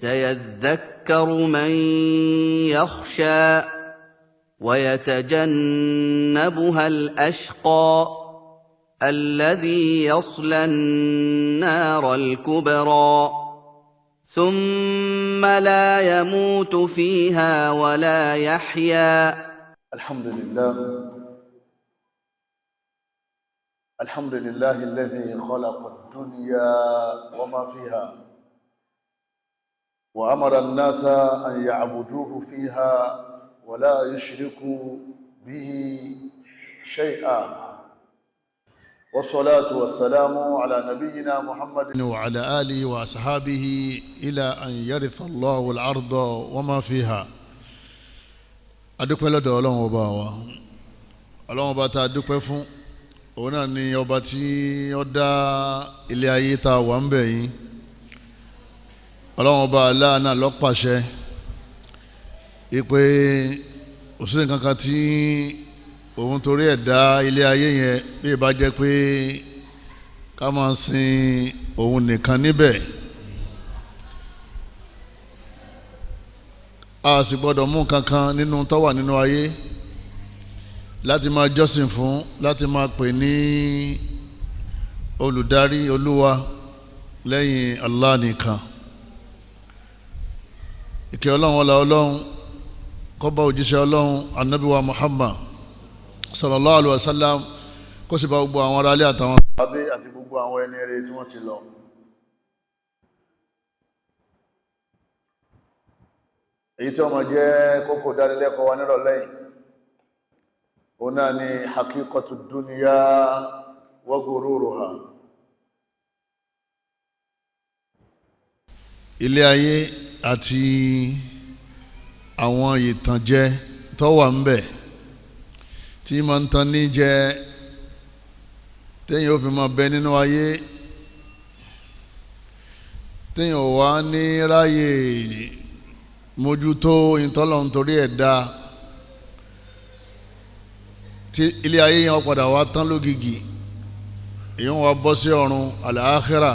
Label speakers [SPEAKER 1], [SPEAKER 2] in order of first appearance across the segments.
[SPEAKER 1] سيذكر من يخشى ويتجنبها الأشقى الذي يصلى النار الكبرى ثم لا يموت فيها ولا يحيا.
[SPEAKER 2] الحمد لله الذي خلق الدنيا وما فيها وأمر الناس أن يعبدوه فيها ولا يشركوا به شيئا، والصلاة والسلام على نبينا محمد
[SPEAKER 3] وعلى آله وأصحابه إلى أن يرث الله الأرض وما فيها. adúpẹ́ lọ́dọ̀ Ọlọ́run ọba wa. Ọlọ́run ọba tá a dúpẹ́ fún òun náà ni ọba tí ó dá ilé ayé tá a wà ń bẹ̀ yìí. Ọlọ́run ọba Allah náà ló pàṣẹ ìpè òsì kankan tí òun torí ẹ̀ dá ilé ayé yẹn bí ìbá jẹ́ pé ká máa sin òun nìkan níbẹ̀. A sì gbọ́dọ̀ mú kankan nínú tó wà nínú ayé láti máa jọ́sìn fún, láti máa pè ní olùdarí olúwa lẹ́yìn Allah nìkan. Ìkẹ́ Ọlọ́run ọlá Ọlọ́run kó bá òjíṣẹ́ Ọlọ́run Ànábì wa Muhammad sallallahu alaihi wasallam, kó sì bá gbogbo àwọn aráalé àtàwọn
[SPEAKER 2] àbí àti gbogbo àwọn ẹni rere tí wọ́n ti lọ. Èyí tí ó máa jẹ́ kókó dánilẹ́kọ̀ọ́ wa nírọ̀lẹ́ yìí òun náà ni haqiqatu dunya wa gururuha.
[SPEAKER 3] ilé ayé àti àwọn ìtànjẹ tó wà ń bẹ̀ tí máa ń tan ní jẹ téèyàn ó fi máa bẹ nínú ayé, téèyàn ò wá ní ráyè mójútó ìtọ́lọ̀ nítorí ẹ̀dá, tí ilé ayé yẹn padà wá tán lógìgì, èyàn wá bọ́ sí ọ̀run al-akhira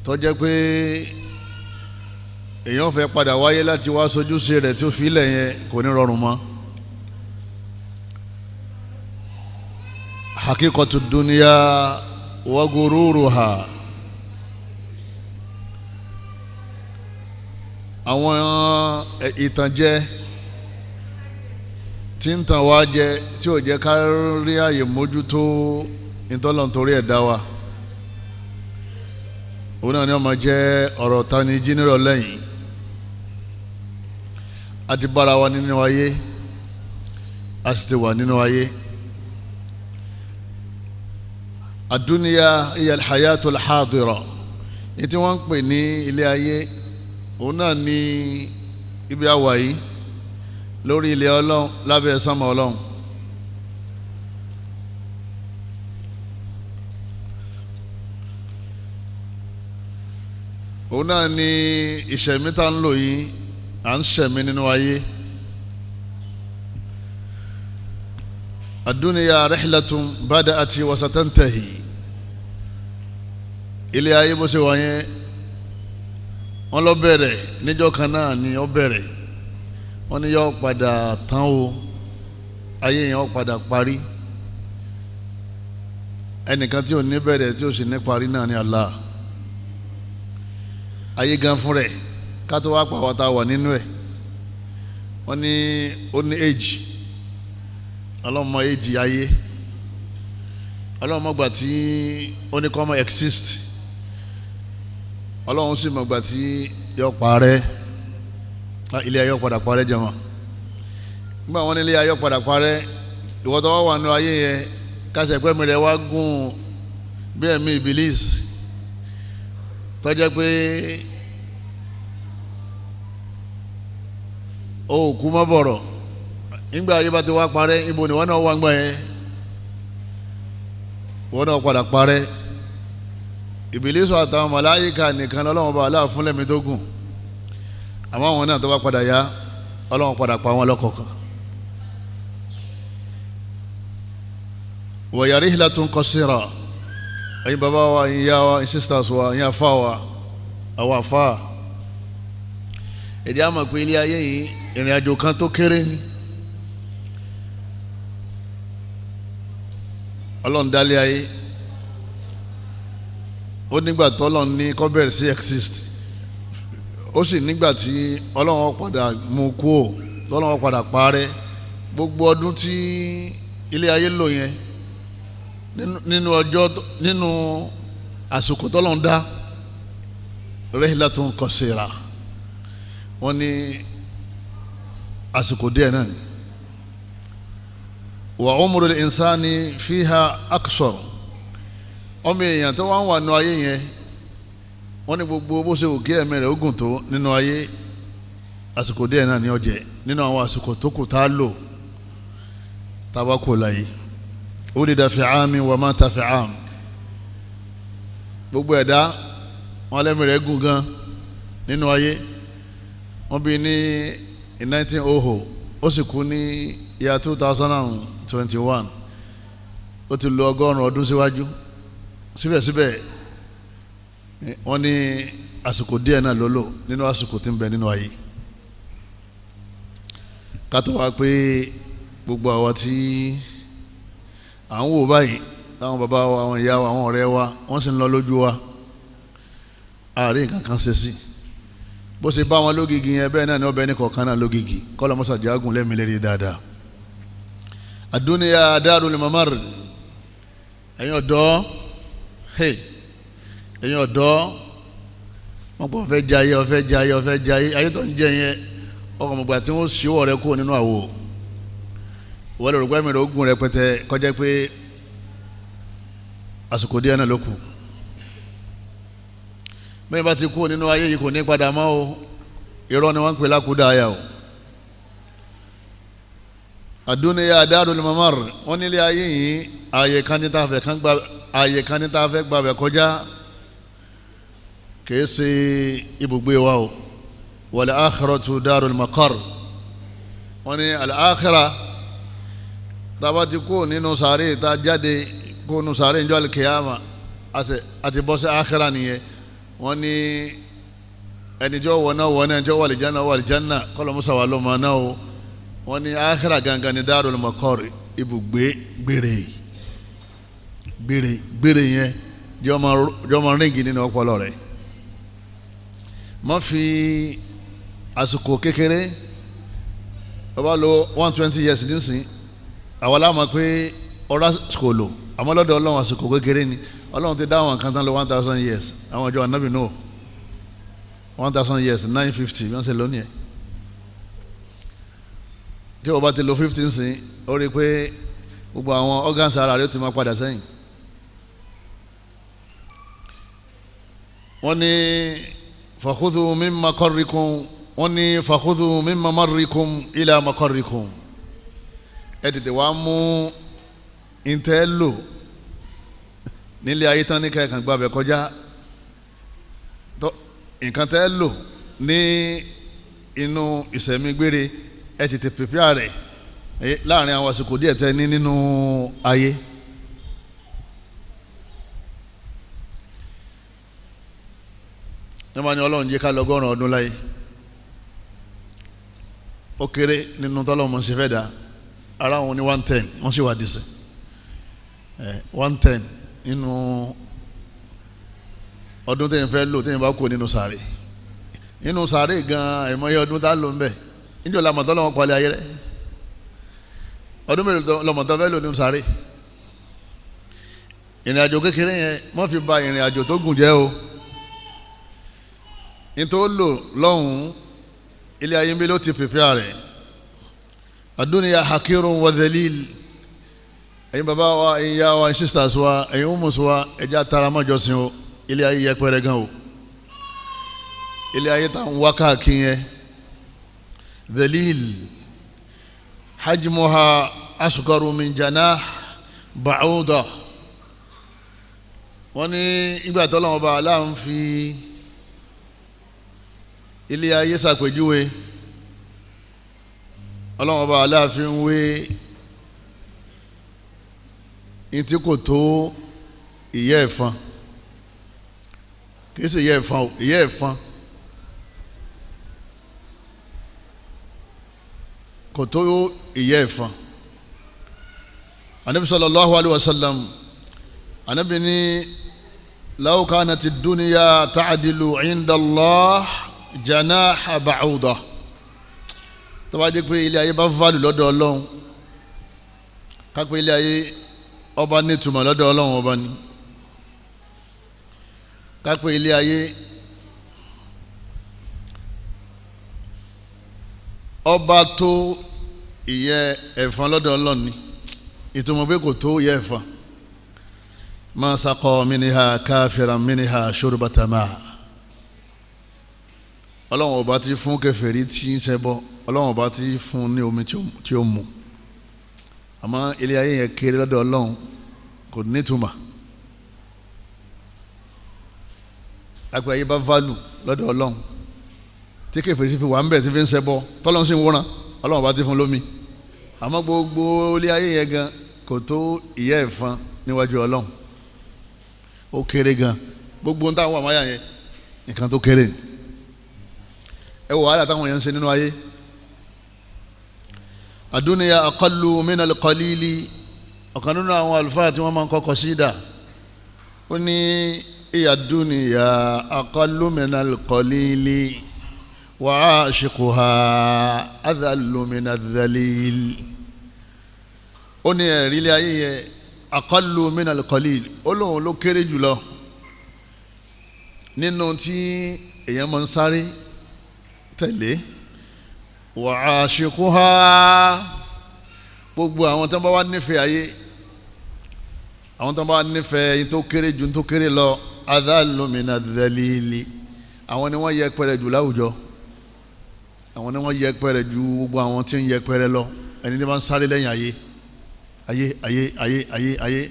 [SPEAKER 3] tó jẹ́ pé èyàn fẹ́ padà wáyé láti wá sojúṣe rẹ̀ tí ó fi ilẹ̀ yẹn kò ní rọrùn mọ́. haqiqatu dunya wa gururuha. Àwọn ìtànjẹ tí ń tàn wá jẹ tí ò jẹ́ ká rí àyè mójútó ìtọ́lọ̀ nítorí ẹ̀dá wa, òun náà ni ó máa jẹ́ ọ̀rọ̀ tani jí nírọ̀ lẹ́yìn. A ti bára wa nínú ayé, a sì ti wà nínú ayé. Ad-dunya hiya al-hayatu al-hadira. Ní tí wọ́n ń pè ní ilé ayé, òun náà ni ibi àwà yìí lórí ilẹ̀ Ọlọ́run lábẹ́ sánmà Ọlọ́run. Òun náà ni ìṣẹ̀mí tá ń lò yìí, à ń ṣẹ̀mí nínú ayé. Ad-dunya rihlatun bada'at wa satantahi. Ilé ayé bó ṣe wà yẹn wọ́n lọ bẹ̀rẹ̀ níjọ́ kan náà ni ó bẹ̀rẹ̀, wọ́n ní yóò padà tán o, ayé yẹn ó padà parí. Ẹnìkan tí ò ní bẹ̀rẹ̀ tí ò sì ní parí náà ni Allah. Ayé gan fún rẹ̀ ká tó wá pa wọ́n tá wà nínú ẹ̀, wọ́n ní ó ní age, ọlọ́mọ age ayé, ọlọ́mọ gbà tí ó ní kọ́ mọ́ exist, Ọlọ́run sì mọ̀ gbà tí yọ parẹ́. Ilé ayé padà parẹ́ jẹmọ́. Nígbà wọn ní ilé ayé padà parẹ́, ìwọ tó wà nínú ayé yẹn kásẹ̀ pẹ́mi rẹ̀ wá gùn bí ẹ̀mí Ibilis tó jẹ́ pé ó kú mọ́ bọ̀rọ̀. Nígbà ayé bá ti wá parẹ́, ibo ni wọ́n náà wá ń gbà yẹn, wọ́n náà padà parẹ́. Ìbílísù àtàwọn màláíkà nìkan lọ́lọ́wọ́n bá aláà fún lẹ́mí tó gùn, àmọ́ àwọn náà tó bá padà yá Ọlọ́run padà pa wọn lọ́kọ̀ọ̀kan. wa hiya rihlatun qasira. ẹ̀yin bàbá wa, ẹ̀yin ìyá wa, ẹ̀yin sisters wa, ẹ̀yin afá wa, àwọn àfáà èdè àmọ̀ pé ilé ayé yìí ìrìn àjò kan tó kéré ni ọlọ́run dálé ayé ó nígbà tó ọlọ́run ní kó bẹ̀rẹ̀ sí exist ó sì nígbà tí ọlọ́run padà mú kú ò lọ́lọ́run padà parẹ́ gbogbo ọdún tí ilé ayé lò yẹn nínú ọjọ́ nínú àsìkò tọ́lọ́run dá rihlatun qasira wọ́n ní àsìkò díẹ̀ náà ni wa umrul insani fiha aqsar ọmọ èèyàn tó wá ń wà nínú ayé yẹn wọ́n ní gbogbo bó ṣe òkè ẹ̀mí rẹ̀ ogun tó nínú ayé àsìkò díẹ̀ náà ni ó jẹ́ nínú àwọn àsìkò tó kù tá a lò tá a bá kò láyé ulida fi aami wa mata fi aam gbogbo ẹ̀dá wọn lẹ́mí rẹ̀ gùn gan nínú ayé wọ́n bí ní 1900 ó sì kú ní year 2021 ó ti lò 100 ọdún síwájú síbẹ̀síbẹ̀ wọ́n ní àsìkò díẹ̀ náà ló lò nínú àsìkò tí ń bẹ nínú ayé ká tó wá pé gbogbo àwa tí à ń wò báyìí táwọn bàbá wa àwọn ìyá wa àwọn ọ̀rẹ́ wa wọ́n sì ń lọ lójú wa àárín nǹkan kan ṣe sí bó ṣe bá wọn lógìgì yẹn bẹ́ẹ̀ náà ni ọbẹ̀ ní kọ̀ọ̀kan náà lógìgì kọ́lọ́ mọ́sàájì ágùn lẹ́mìí lérí dáadáa àdúnyà darul mamar ẹ̀yin ọ̀dọ́ ẹ̀yin ọ̀dọ́ wọ́n pọ̀ fẹ́ jayé ayé tó ń jẹ yẹn ọkọ̀ mọ̀gbà tí wọ́n ṣíwọ́ rẹ kúrò nínú àwò wọ́n lè rò pé mìíràn ogun rẹpẹtẹ kọjá pé àsìkò díẹ̀ náà ló kù bẹ́ẹ̀ bá ti kúrò nínú ayé yìí kò ní padà mọ́ o irọ́ ni wọ́n ń pè lákúdà ayà o àdúnyà darul mamar wọ́n nílé ayé yìí ààyè kan ní tá a fẹ́ gbàbẹ̀ kọjá kìí ṣe ibùgbé wa o wal akhiratu darul maqar wọ́n ní al-akhira tàbá ti kó nínú sàárè tá a jáde kó nínú sàárè níjọ́ al-kiyama àti bọ́ sí akhira nìyẹn wọ́n ní ẹni tí ó wọ̀ náà wọ̀ náà ẹni tí ó wà lìjánà kọ́lọ̀ musa wà lọ́mọ náà o wọ́n ní akhira gangan ní darul maqar ibùgbé gbére yẹn jọmọ ríngì nínú ọpọlọ rẹ̀ má fi àsìkò kékeré ọba lo 120 years nísìn àwọn aláàmọ pé ọ̀rá kò lò àmọ́ lọ́dọ̀ ọlọ́run àsìkò kékeré ni ọlọ́run ti dá àwọn kan tán lọ 1000 years àwọn ọjọ́ anábì náà 1000 years 950 wọ́n ṣe lónìí ẹ̀ tí ọba ti lo 15 sìn ó rí i pé gbogbo àwọn organs ara rẹ̀ ó ti máa padà sẹ́yìn wọ́n ní fakhudhu min maqarrikum wọ́n ní fakhudhu min mamarrikum ila maqarrikum ẹ tètè wá mú ìtẹ́ lò nílé ayé tán ní kẹ́kàn gbàbẹ̀ kọjá nǹkan tẹ́ lò ní inú ìsẹ̀mí gbére ẹ tètè pèpè rẹ̀ láàrin àwọn àsìkò díẹ̀ tẹ́ ní nínú ayé. ní wọ́n ní ọlọ́run jẹ́ ká lọ́gọ́rùn ọdún láyé ó kéré nínú tọ́lọ́mọ ṣe fẹ́ dá ara wọn ní 110 wọ́n sì wà dísẹ̀ 110 nínú ọdún tẹ́yìn fẹ́ lò tẹ́yìn bá kú nínú sàárè gan àìmọye ọdún tá lò ń bẹ̀ níjọ́ lamọ̀tọ́ lọ́wọ́ palẹ̀ ayé rẹ̀ ọdún mélòó lọ́mọ̀tọ́ fẹ́ lò nínú sàárè ìrìn àjò kékeré yẹn má fi ba ìrìn àjò tó gùn jẹ́ o nítorí lò lọ́hùn ilé ayé ń bí ló ti pèpè rẹ̀ àdúnyà hakirun wa dhalil ẹ̀yin bàbá wa ẹ̀yin yá wa ẹ̀yin sisters wa ẹ̀yin umus wa ẹ̀jẹ̀ àtàrà mọ́jọ́sìn o ilé ayé yẹpẹrẹ gan o ilé ayé tá à ń wá káàkiri yẹn dhalil hajmuha asgaru min janah ba'uda wọ́n ní ìgbà tó lọ́wọ́ bá aláà ń fi ilé ayé ṣàpèjúwe ọlọ́wọ́ bá aláà fi ń wé ntí kò tó ìyẹ́ ẹ̀fọn kìí ṣe ìyẹ́ ẹ̀fọn o, ìyẹ́ ẹ̀fọn kò tó ìyẹ́ ẹ̀fọn. anabi sallallahu alayhi wa sallam anabi ní law kanati dunya ta'dilu inda Allah janaha ba'uda. tó bá jẹ́ pé ilé ayé bá válù lọ́dọ̀ Ọlọ́run, ká pé ilé ayé ọba nítumọ̀ lọ́dọ̀ Ọlọ́run ọba ni, ká pé ilé ayé ọba tó ìyẹ́ ẹ̀fọn lọ́dọ̀ Ọlọ́run ni, ìtumọ̀ pé kò tó ìyẹ́ ẹ̀fọn. ma saqa minha kafiran minha shurbata ma. Ọlọ́run ọba ti fún kèfèrí tí ń ṣẹbọ, Ọlọ́run ọba ti fún ní omi tí ó mu. Àmọ́ ilé ayé yẹn kéré lọ́dọ̀ Ọlọ́run, kò nítumọ̀. àgbà yìí bá válù lọ́dọ̀ Ọlọ́run tí kèfèrí fi wà ń bẹ̀ tí fi ń ṣẹbọ tọ́lọ́run sì ń wòran, Ọlọ́run bá ti fún lómi. àmọ́ gbogbo ilé ayé yẹn gan kò tó ìyẹ́ ẹ̀fọn níwájú Ọlọ́run, ó kéré gan. gbogbo ń táwọn àmáyà yẹn nǹkan tó kéré ni. ẹ wò wàhálà táwọn yẹn ń ṣe nínú ayé. àdúnìyà aqallu minal qalili. ọ̀kan nínú àwọn àlùfáà tí wọ́n máa ń kọ́ kọ́sídà ó ní ìyà dúnìyà aqallu minal qalili wa ashiquha adhallu minadh dhalil. ó ní ẹ̀rí ilé ayé yẹn aqallu minal qalil, ó lóun ló kéré jùlọ nínú tí èèyàn máa ń sáré tẹ̀lé. wa ashiquha, gbogbo àwọn tó bá wà nífẹ̀ẹ́ ayé, àwọn tó bá wà nífẹ̀ẹ́ yìí tó kéré ju tó kéré lọ, adhallu minadh dhalil, àwọn ni wọ́n yẹpẹrẹ jù láwùjọ, àwọn ni wọ́n yẹpẹrẹ ju gbogbo àwọn tí ń yẹpẹrẹ lọ. ẹni tí wọ́n ń sáré lẹ́yìn ayé ayé ayé ayé ayé ayé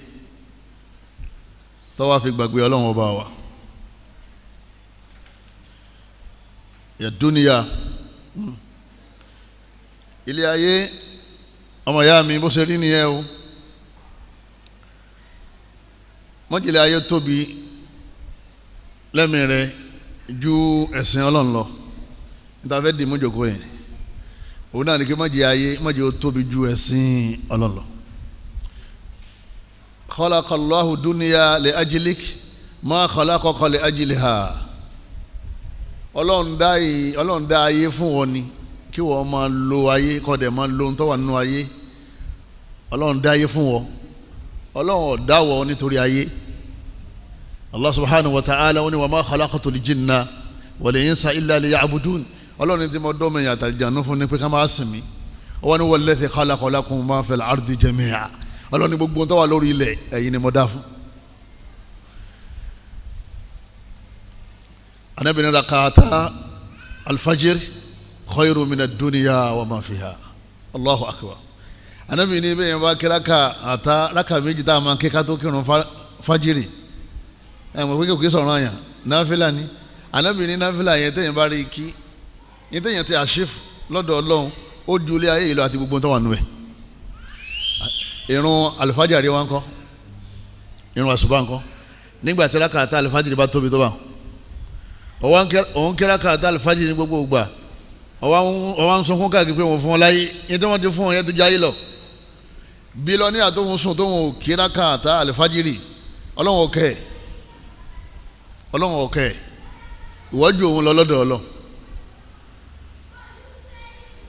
[SPEAKER 3] tó wá fi gbàgbé Ọlọ́run ọba wa. ya dúnìyà, ilé ayé ọmọ ìyá mi bó ṣe rí nìyẹn o. mọ́jìlẹ̀ ayé tóbi lẹ́mìí rẹ ju ẹ̀sìn Ọlọ́run lọ. níta fẹ́ di mójòkó yẹn òun náà ní kí mọ́jìlẹ̀ ayé mọ́jìlẹ̀ ó tóbi ju ẹ̀sìn Ọlọ́run lọ. khalaqallahu dunya li ajlik ma khalaqaka li ajliha. Ọlọ́run dá ayé fún wọn ni kí wọ́n máa lo ayé kọ́ dẹ̀ máa lo ohun tó wà nínú ayé. Ọlọ́run dá ayé fún wọn, Ọlọ́run ò dá wọn nítorí ayé. Allah subhanahu wa ta'ala wọ́n ní wa ma khalaqatul jinna wal insa illa liya'budun. Ọlọ́run tí mo dọ́mọ ìyá àtàlìjànú fún ni pé ká máa sìn mí. wọ́n ní walladhi khalaqa lakum ma fil ardi jami'a. Ọlọ́run ní gbogbo ohun tó wà lórí ilẹ̀ ẹ̀yin ni mo dá fún. Ànábì ní rak'ata al-fajr khayru min ad-dunya wa ma fiha. Allahu akbar. Ànábì ní bẹ́ẹ̀ yẹn bá kí rákà méjì tá a máa kí ká tó kírun fájírì. mọ̀ pé kò sọ̀rọ̀ àyàn náfìlà ni. Ànábì ní náfìlà yẹn tẹ̀yìn bá rí kí yẹn tẹ̀yìn ti àṣìf lọ́dọ̀ Ọlọ́run ó ju ilé ayé ìlú àti gbogbo tó wà nù ẹ̀. ìrun àlùfájàrí wa ńkọ́, ìrun àsùbá ńkọ́. nígbà tí rákàtà àlùfájàrí bá tóbi tó bá òun kí rákàtà àlùfájàrí ní gbogbo ìgbà ọwọ́ ń sunkún káàkiri pé wọ́n fún wọn láyé yẹn tí wọ́n ti fún wọn yẹn tó jáyé lọ. bílọ́níà tó ń sùn tó ń kí rákàtà àlùfájàrí Ọlọ́run ọ̀kẹ́ ìwọ́jú òun lọ lọ́dọ̀ Ọlọ́run.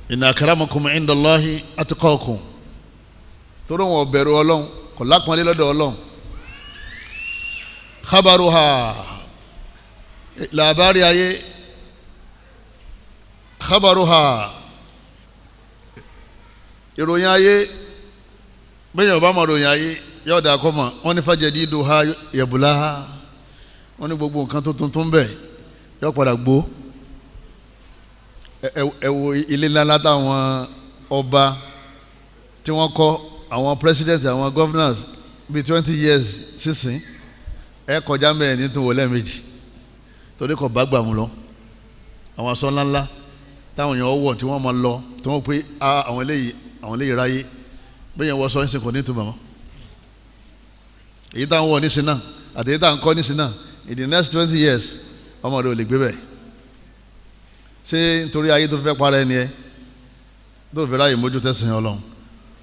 [SPEAKER 3] inna akramakum indallahi atqakum, torí wọn bẹ̀rù Ọlọ́run kò lápọnlé lọ́dọ̀ Ọlọ́run. khabaruha, làbárí ayé, khabaruha, ìròyìn ayé, bẹ́ẹ̀ yóò bá mọ̀ ròyìn ayé yóò dà kọ́ mọ̀. wọ́n ní fajadiduha yabulaha, wọ́n ní gbogbo nǹkan tuntun tó ń bẹ yóò padà gbó. ẹ wo ilé ńlá táwọn ọba tí wọ́n kọ́, àwọn president àwọn governors bíi 20 years sísìn, ẹ kọjá mẹ́rin ní tó wọlé méjì torí kò bá gbà mú lọ. àwọn aṣọ ńláńlá táwọn èèyàn wọ̀ tí wọ́n máa lọ tí wọ́n pé àwọn eléyìí ráyé bẹ́ẹ̀ yẹn wọ́n sọ ẹ̀sìn kò ní ìtumọ̀ mọ́. èyí táwọn wọ̀ nísìn náà àti èyí táwọn kọ́ nísìn náà in the next 20 years ọmọ rẹ ò lè gbé bẹ́ẹ̀ ṣé nítorí ayé tó fẹ́ para ẹni ẹ tó fẹ́ ráyè mójú tẹ̀sìn Ọlọ́run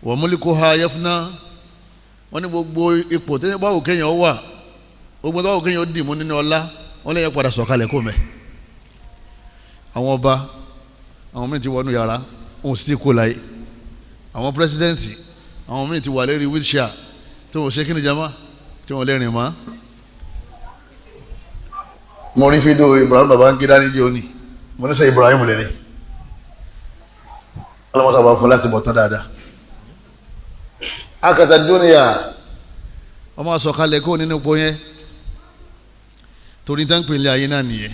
[SPEAKER 3] wa mulkuha yafna wọ́n ní gbogbo ipò tẹ́yìn báwo kéèyàn wà gbogbo báwo kéèyàn dì mú nínú ọlá wọ́n lè yẹ padà sọ̀kalẹ̀ kó mẹ́ àwọn ọba àwọn míì ti wọnú yàrá wọn sì ti kó láyé àwọn pírẹsidẹ́ǹtì àwọn míì ti wà lérí wheelchair tí wọ́n ṣe kí ni jama tí wọ́n lè rìn mọ́. mo rí fídíò Ibrahim Babangida níbi òní mo ní sẹ́ Ibrahim lè ní ọlọ́mọsá bá fún láti bọ̀ tán dáadáa. akata dúnìyà ọmọ sọ̀kalẹ̀ kó nínú ipò yẹn torí tán pèlè ayé náà nìyẹn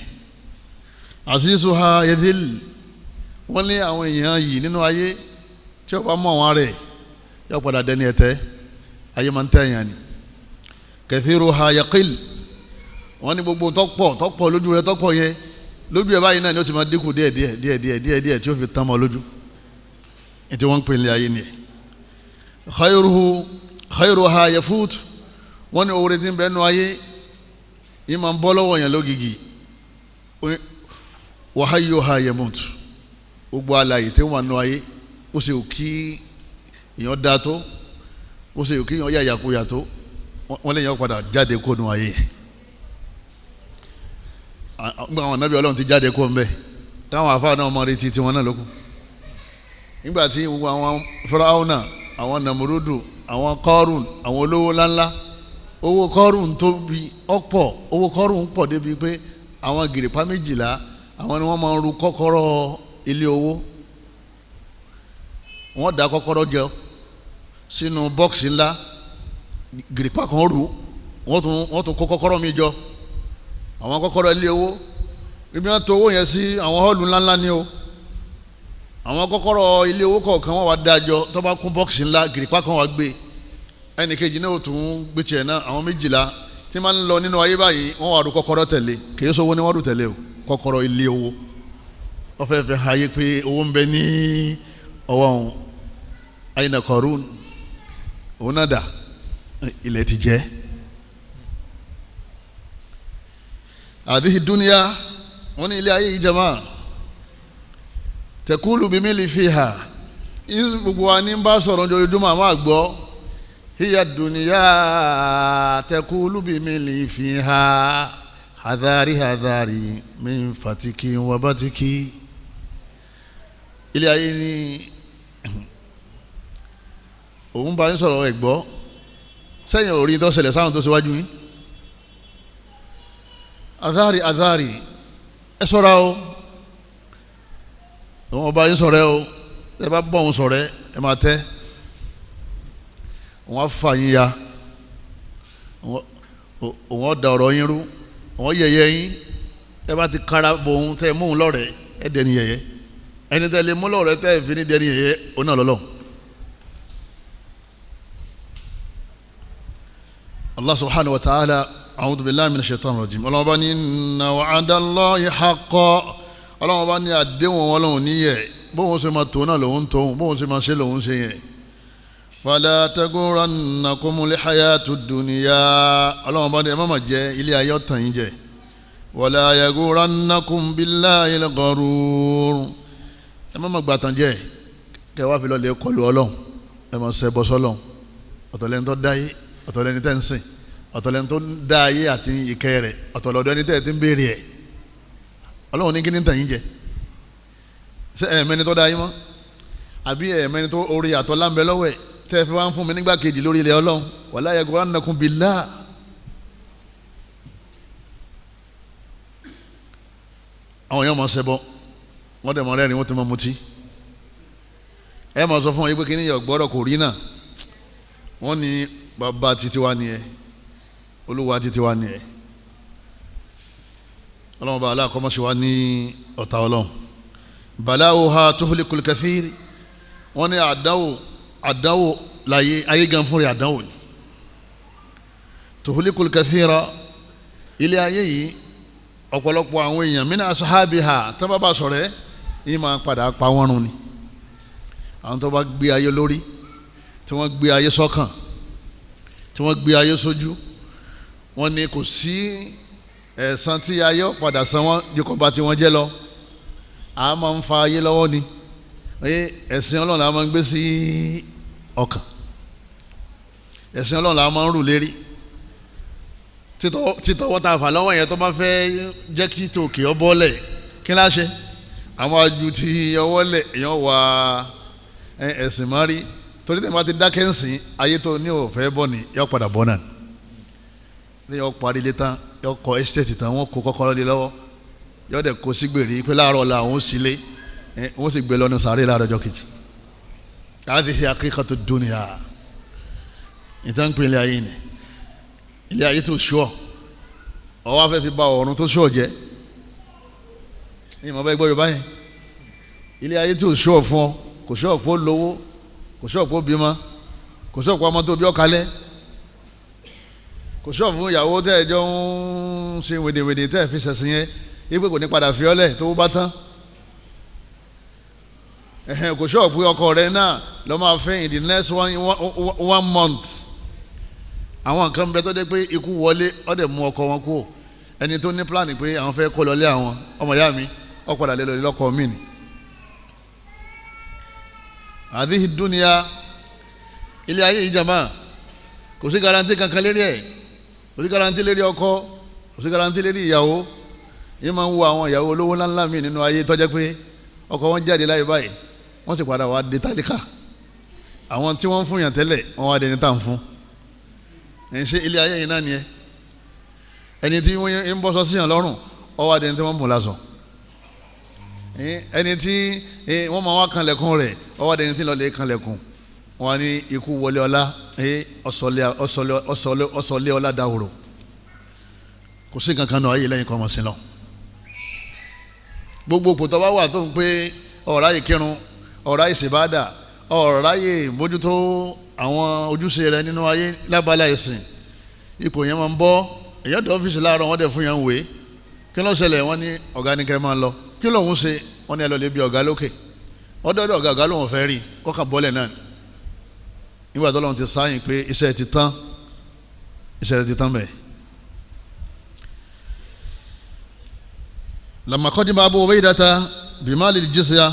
[SPEAKER 3] azizuha yadhil wọ́n ní àwọn èèyàn yìí nínú ayé tí ó bá mọ̀ wọn rẹ̀ yóò padà dẹni ẹ̀tẹ́ ayé máa ń tẹ̀yàn ni kathiruha yaqil wọ́n ní gbogbo tọ́pọ̀ lójú rẹ̀ tọ́pọ̀ yẹn lójú ẹ̀ báyìí náà ni ó ti máa dínkù díẹ̀ tí ó fi tán mọ́ lójú ètò wọn pèlè ayé nìyẹn khayruha yafut wọ́n ní oore tí ń bẹ nínú ayé yìí máa ń bọ́ lọ́wọ́ yẹn lógìgì wa hayyuha yamut gbogbo àlàyé tí wọ́n nù ayé ó ṣe òkì èèyàn dá tó ó ṣe òkì èèyàn yàyàkuyà tó wọ́n lè yàn padà jáde kó nù ayé nígbà àwọn ànábì Ọlọ́run ti jáde kó ń bẹ táwọn àfáà náà mọ retí tiwọn náà lókun nígbà tí gbogbo àwọn Fíráúnà àwọn Nàmúrúdù àwọn Kọ́rùn àwọn olówó ńláńlá owó Kọ́rùn tóbi ọ̀pọ̀ owó Kọ́rùn pọ̀ débi pé àwọn gìrìpá 12 àwọn ni wọ́n máa ń ru kọ́kọ́rọ́ ilé owó wọ́n dá kọ́kọ́rọ́ jọ sínú bọ́ọ̀sì ńlá gìrìpá kan rù wọ́n tún kó kọ́kọ́rọ́ mi jọ àwọn kọ́kọ́rọ́ ilé owó ibi wọ́n to owó yẹn sí àwọn họ́ọ̀lù ńláńlá ni o àwọn kọ́kọ́rọ́ ilé owó kọ̀ọ̀kan wọ́n wá dájọ́ tó bá kún bọ́ọ̀sì ńlá gìrìpá kan wá gbé ẹnì kejì náà ó tún gbé tiẹ̀ náà àwọn 12 tí máa ń lọ nínú ayé báyìí wọ́n wá ru kọ́kọ́rọ́ tẹ̀lé kì í sọ owó ni wọ́n rù tẹ̀lé o kọ́kọ́rọ́ ilé owó wọ́n fẹ́ fẹ́ hayé pé owó ń bẹ ní ọwọ́ òun ayna Qarun òun náà dà ilẹ̀ ti jẹ́ àdìsí dúníyà wọ́n ní ilé ayé yìí jama tẹ̀kúlù bímílì fiha gbogbo wa ní bá sọ̀rọ̀ ojoojúmọ́ àwọn àgbọ̀ hiya dúníyà tẹ̀kúlù bímílì fiha hadari min fatiki wa batiki ilé ayé ní òun bá ń sọ̀rọ̀ ẹ̀gbọ́ sẹ́yìn orí tó ṣẹlẹ̀ sáwọn tó ṣíwájú yín adhari ẹ ṣọ́ra o òun ọba yín sọ̀rẹ́ o ẹ bá bọ́ òun sọ̀rẹ́ ẹ máa tẹ́ òun á fà yín ya òun ó da ọ̀rọ̀ yín rú òun yẹ̀yẹ́ yín ẹ bá ti kára bo òun tẹ́ mú òun lọ́rẹ̀ẹ́ ẹ dẹni yẹ̀yẹ́ ẹni tẹ́ lè mú lọ́rẹ̀ẹ́ tẹ́ fi ní dẹni yẹ̀yẹ́ òun náà lọ́lọ́ Allah subhanahu wa ta'ala a'udhu billahi minash shaitanir rajim ọlọ́wọ́ bá ní inna wa'adallahi haqqan ọlọ́wọ́ bá ní àdéhùn ọlọ́run níyẹ̀ bóun ṣe máa tó náà lòun tóun bóun ṣe máa ṣe lòun ṣe yẹn fala taghurrannakumul hayatud dunya ọlọ́wọ́ bá ní ẹ má máa jẹ ilé ayé ọ̀tàn yín jẹ wala yaghurrannakum billahil gharur ẹ má máa gbàtàn jẹ kẹ wá fi lọ lè kọlu ọlọ́run ẹ máa ṣẹ bọ́ sọ́lọ́run ọ̀tọ̀lẹ́ni tó dáyé ọ̀tọ̀lẹ́ni tẹ́ ń sìn ọ̀tọ̀lẹ́ni tó dá ayé àti ìkẹ́ rẹ̀ ọ̀tọ̀lọ́dọ̀ ẹni tẹ́ ti ń béèrè ẹ̀ ọlọ́run ní kí ní tàn yín jẹ ṣé ẹ̀ẹ̀mẹ́ni tó dá ayé mọ́ àbí ẹ̀ẹ̀mẹ́ni tó orí àtọ́ láǹbẹ̀ lọ́wọ́ ẹ̀ tẹ́ fi wá ń fún mi nígbà kejì lórí ilẹ̀ ọlọ́run wala yaghurrannakum billah àwọn èèyàn máa ṣẹbọ wọ́n dẹ̀ mọ́ rẹ́rìn wọ́n ti máa mutí ẹ máa sọ fún wọn yìí pé kí ní yọ gbọ́dọ̀ kò rí náà wọ́n ní bàbá títí wá ní ẹ olúwa títí wá ní ẹ ọlọ́run bá aláàkọ́mọ́sí wá ní ọ̀tá ọlọ́run bala'uha tuhlikul kathir wọ́n ní àdáwò láyé ayé gan fún rẹ̀ àdáwò ni tuhlikul kathira ilé ayé yìí ọ̀pọ̀lọpọ̀ àwọn èèyàn mina ashabiha tó bá bá sọ̀rẹ́ yìí máa padà pa wọ́n run ni àwọn tó bá gbé ayé lórí tí wọ́n gbé ayé sọ́kàn tí wọ́n gbé ayé sójú wọ́n ní kò sí ẹ̀san tí ayé padà san wọ́n yóò bá tí wọ́n jẹ́ lọ. A máa ń fa ayé lọ́wọ́ ni ẹ̀sìn Ọlọ́run la máa ń gbé sí ọkàn, ẹ̀sìn Ọlọ́run la máa ń rù lérí. Títọ́wọ́ ta fà lọ́wọ́ yẹn tó bá fẹ́ jẹ́ kí tòkè ọ bọ́lẹ̀ kí lá ṣe àwọn ajú ti ọwọ́ lẹ̀ èèyàn wà ẹ̀sìn máa rí torí tẹ̀ bá ti dákẹ́ ń sìn ayé tó ní òfẹ́ bọ́ ni yọ padà bọ́ náà ní yọ parí ilé tán yọ kọ ẹ́sítéètì tán wọ́n kó kọ́kọ́rọ́ lé lọ́wọ́ yọ dẹ̀ kó sígbèrè pé láàárọ̀ la àwọn ó sì lé wọ́n sì gbé lọ́nu sàárè láàárọ̀ ọjọ́ kejì hadhihi haqiqatu dunya ìtàn pé ilé ayé ni ilé ayé tó ṣọ́ ọwọ́ afẹ́ fi ba ọ̀run tó ṣọ́ jẹ́ ní ìmọ̀ bá gbọ́ Yorùbá yẹn ilé ayé tó ṣọ́ fún ọ kò ṣọ́ pé ó lówó kò ṣọ́ pé ó bímọ kò ṣọ́ pé ọmọ tó bí ọ kalẹ̀ kò ṣọ́ fún ìyàwó tẹ́ ẹ jọ ń ṣe wèdèwèdè tẹ́ ẹ fi ṣẹ̀sìn yẹn yípe kò ní padà fi ọ́lẹ̀ tó bá tán kò ṣọ́ pé ọkọ rẹ náà lọ́ máa fẹ́ in the next one month àwọn nǹkan bẹ tó dé pé ikú wọlé ọdẹ mú ọkọ wọn kú ẹni tó ní pílánì pé àwọn fẹ́ kó lọlé àwọn ọmọ ìyá mi ọ̀padà lé lọlé lọ́kọ mi ni. àdìhì dúnìá ilé ayé ìjàmbá kò sí garanti kankan lérí ẹ̀ kò sí garanti lérí ọkọ kò sí garanti lérí ìyàwó yìí máa ń wo àwọn ìyàwó olówó ńláńlá mi nínú ayé tó jẹ́ pé ọkọ wọn jáde láyé báyìí wọ́n sì padà wá dé tálíkà àwọn tí wọ́n ń fún yàn tẹ́lẹ̀ wọ́n wá dé ní tàn fún ẹ̀ ṣe ilé ayé yìí náà ni ẹ ẹni tí wọ́n ń bọ́ sọ síyàn lọ́rùn ọwọ́ adé tí wọ́n bùn lásán ẹni tí wọ́n máa wá kanlẹ̀kùn rẹ̀ ọwọ́ adé tí lọ́ọ́ lè kanlẹ̀kùn wọn ní ikú wọlé ọlá ọsọlé ọlá dahoro kò sí kankan náà ayé lẹ́yìn kan mọ̀ sí lọ gbogbo òpòtọ́ bá wà tó ń pé ọ̀rá yìí kírun ọ̀rá yìí ṣèbádà ọ̀rá yìí mójútó àwọn ojúṣe rẹ nínú ayé lábala ẹ̀sìn ipò yẹn máa ń bọ́ èyàn tó ọ́fíìsì láàárọ̀ wọ́n dẹ̀ fún yẹn ń wé kí ló ṣẹlẹ̀ wọ́n ní ọ̀gá ní kẹ́ máa lọ kí lòun ṣe wọ́n ní ẹ lọ lè bí ọ̀gá lókè ọ̀dọ́dọ̀ ọ̀gá lòun fẹ́ rí kọ́kà bọ́lẹ̀ náà nígbà tó lọ́run ti sáyìn pé iṣẹ́ ti tán bẹ́ẹ̀. lamma qadima Abu Ubaydata bimali jizya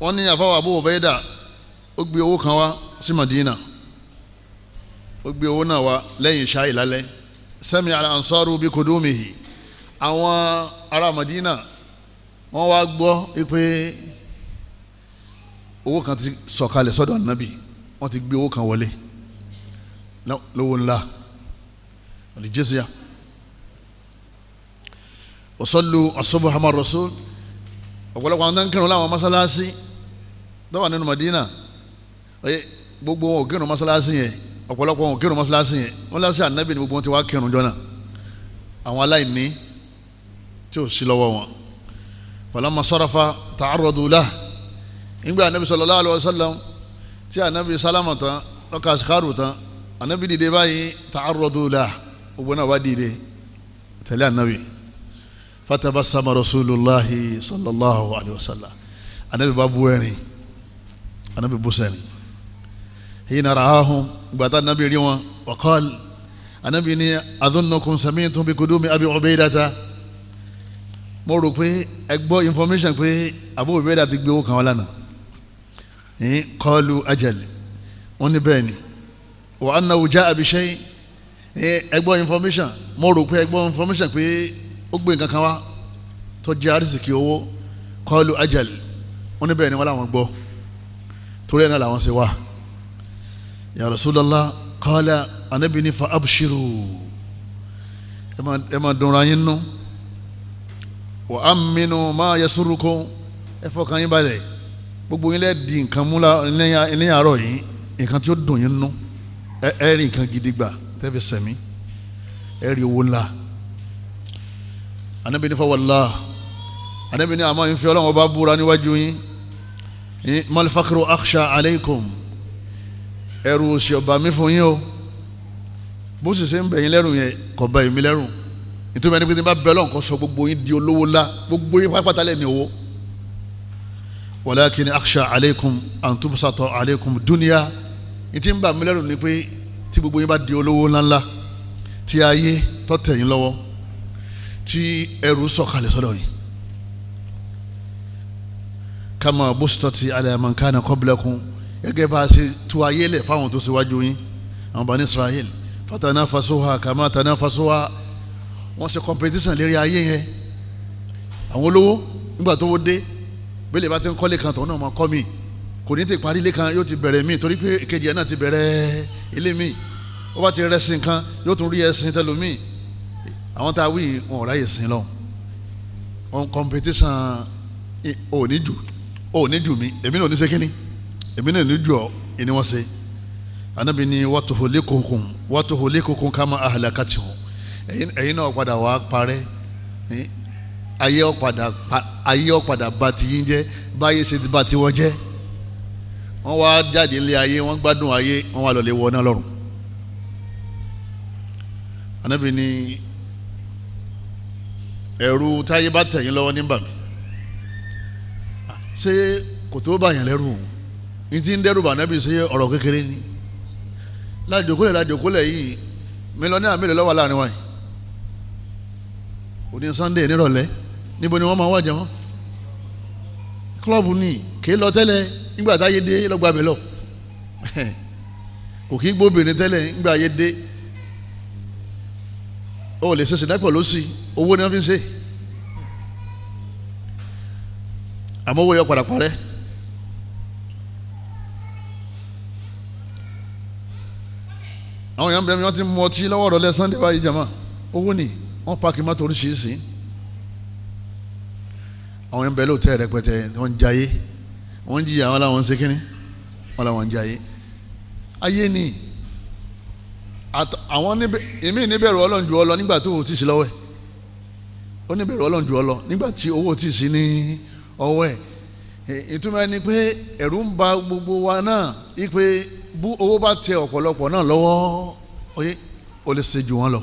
[SPEAKER 3] wọ́n ní àfọwọ́ Abu Ubayda ó gbé owó kan wá sí Madina ó gbé owó náà wá lẹ́yìn ìṣá ìlálẹ́ sami al-ansaru bi kudumihi àwọn ará Madina wọ́n wá gbọ́ pé owó kan ti sọ̀kalẹ̀ sọ́dọ̀ Ànábì wọ́n ti gbé owó kan wọlé lówó ńlá al-jizya wa sallu as-subha ma'a ar-rasul ọ̀pọ̀lọpọ̀ àwọn tó ń kírun láwọn mọ́sálásí tó wà nínú Madina gbogbo wọn ò kírun mọ́sálásí yẹn ọ̀pọ̀lọpọ̀ wọn ò kírun mọ́sálásí yẹn wọ́n lásì Ànábì ní gbogbo wọn ti wá kírun jọ́nà àwọn aláìní tí ò sí lọ́wọ́ wọn falamma sarafa ta'arradu lahu nígbà Ànábì sallallahu alaihi wasallam tí Ànábì sálámà tán lọ́ka àsìkárù tán Ànábì dìde báyìí ta'arradu lahu gbogbo náà wá dìde tẹ̀lé Ànábì fatabassama rasulullahi sallallahu alaihi wasallam Ànábì bá bú ẹ̀rín Ànábì bú sẹ́rin hina ra'ahum gbàtà Ànábì rí wọn wa qala Ànábì ní adhunnukum sami'tum bi qudumi Abi Ubaydata mo rò pé ẹ gbọ́ information pé Abu Ubayda ti gbé owó kan wá lánàá qalu ajal wọ́n ní bẹ́ẹ̀ ni wa annahu ja'a bi shay ẹ gbọ́ information mo rò pé ẹ gbọ́ information pé ó gbé nǹkan kan wá tó jẹ́ àrísìkí owó qalu ajal wọ́n ní bẹ́ẹ̀ ni wọ́n làwọn gbọ́ torí ẹ̀ náà làwọn ṣe wá ya Rasulullah qala Ànábì ní fa abshiru ẹ máa dunra yín nú wa aminu ma yasurukum ẹ fọkàn yín balẹ̀ gbogbo yín lẹ́ di nǹkan mú lẹ́yìn àárọ̀ yìí nǹkan tí ó dùn yín nú ẹ rí nǹkan gidi gbà tẹ́fẹ̀ sẹ̀mí ẹ rí owó ńlá Ànábì ní fa wallah Ànábì ní àmọ́ ìfẹ́ Ọlọ́run bá búra níwájú yín mal fakru akhsha alaykum ẹrù òsì ọba mi fún yín o bó sì ṣe ń bẹ̀yìn lẹ́rù yẹn kò bá èmi lẹ́rù nítorí ẹni pé tí n bá bẹ lọ́n kọ́ sọ gbogbo yín di olówó ńlá gbogbo yín pápátá lẹ́ni owó walakin akhsha alaykum an tubsata alaykum dunya ìtì ń bà mí lẹ́rù ni pé tí gbogbo yín bá di olówó ńláńlá tí ayé tó tẹ̀ yín lọ́wọ́ tí ẹrù sọ̀kalẹ̀ sọ́dọ̀ yìí kama bustati ala man kana qablakum gẹ́gẹ́ bá a ṣe tú ayé lẹ̀ fáwọn tó ṣíwájú yín àwọn Bani Israel fatanafasuha kama tanafasuha wọ́n ṣe competition lérí ayé yẹn àwọn olówó nígbà tó wó dé bẹ́ẹ̀ lè bá ti ń kọ́lé kan tó náà máa kọ́ mi kò ní ti parí ilé kan yóò ti bẹ̀rẹ̀ mi torí pé èkejì ẹ̀ náà ti bẹ̀rẹ̀ ilé mi ó bá ti rẹ́sìn kan yóò tún rí ẹ̀sìn tẹlomi àwọn tá a wí wọn ò ráyè sìn lọ wọn competition ò ní jù mí èmi náà ò ní ṣe kínní èmi náà ò ní jù ọ́ ìní wọ́n ṣe Ànábì ni watuhlikukum kama ahlakatihum ẹ̀yin náà padà wá parẹ́ ayé ọ̀padà bá ti yín jẹ́ báyé ṣe ti bá ti wọ́n jẹ́ wọ́n wá jáde ilé ayé wọ́n gbádùn ayé wọ́n wá lọ́lẹ̀ wọ́n náà lọ́rùn. Ànábì ni ẹ̀rù táyé bá tẹ̀yìn lọ́wọ́ ní bàmí ṣé kò tó bá yàn lẹ́rù ní ti ń dẹ́rù bà Ànábì ṣe ọ̀rọ̀ kékeré ni lájòkólẹ̀ yìí mílíọ̀nù àmìlẹ̀ lọ́wọ́ láàrin wáyé òní Sunday nírọ̀lẹ́ níbo ni wọ́n máa wájà wọn klọ́ọ̀bù ni kì í lọ tẹ́lẹ̀ nígbà táyé dé lọ́gbà bẹ̀ lọ kò kí gbóbìnrin tẹ́lẹ̀ nígbà ayé dé ó lè ṣe ṣèdápọ̀ ló sì owó ni wọ́n fi ń ṣe àmọ́ owó yọ padà parẹ́ àwọn èèyàn bẹ̀rẹ̀ wọ́n ti mú ọtí lọ́wọ́ ọ̀rọ̀lẹ́ Sunday báyìí jama owó ni wọ́n pàkì mọ́tò oríṣiríṣi àwọn èèyàn bẹ̀rẹ̀ lóòótọ́ rẹpẹtẹ wọ́n ń jayé wọ́n ń jìyà wọn làwọn ń ṣe kínní wọn làwọn ń jayé ayé ni àwọn èmi níbẹ̀rù Ọlọ́run jù ọ lọ nígbà tó o ti sí lọ́wọ́ ẹ̀ ó níbẹ̀rù Ọlọ́run jù ọ lọ nígbà tí owó ti sí ní ọwọ́ ẹ̀ ìtumọ̀ ẹni pé ẹ̀rù ń ba gbogbo wa náà ipe bú owó bá tẹ ọ̀pọ̀lọpọ̀ náà lọ́wọ́ oyè ó lè ṣe jù wọ́n lọ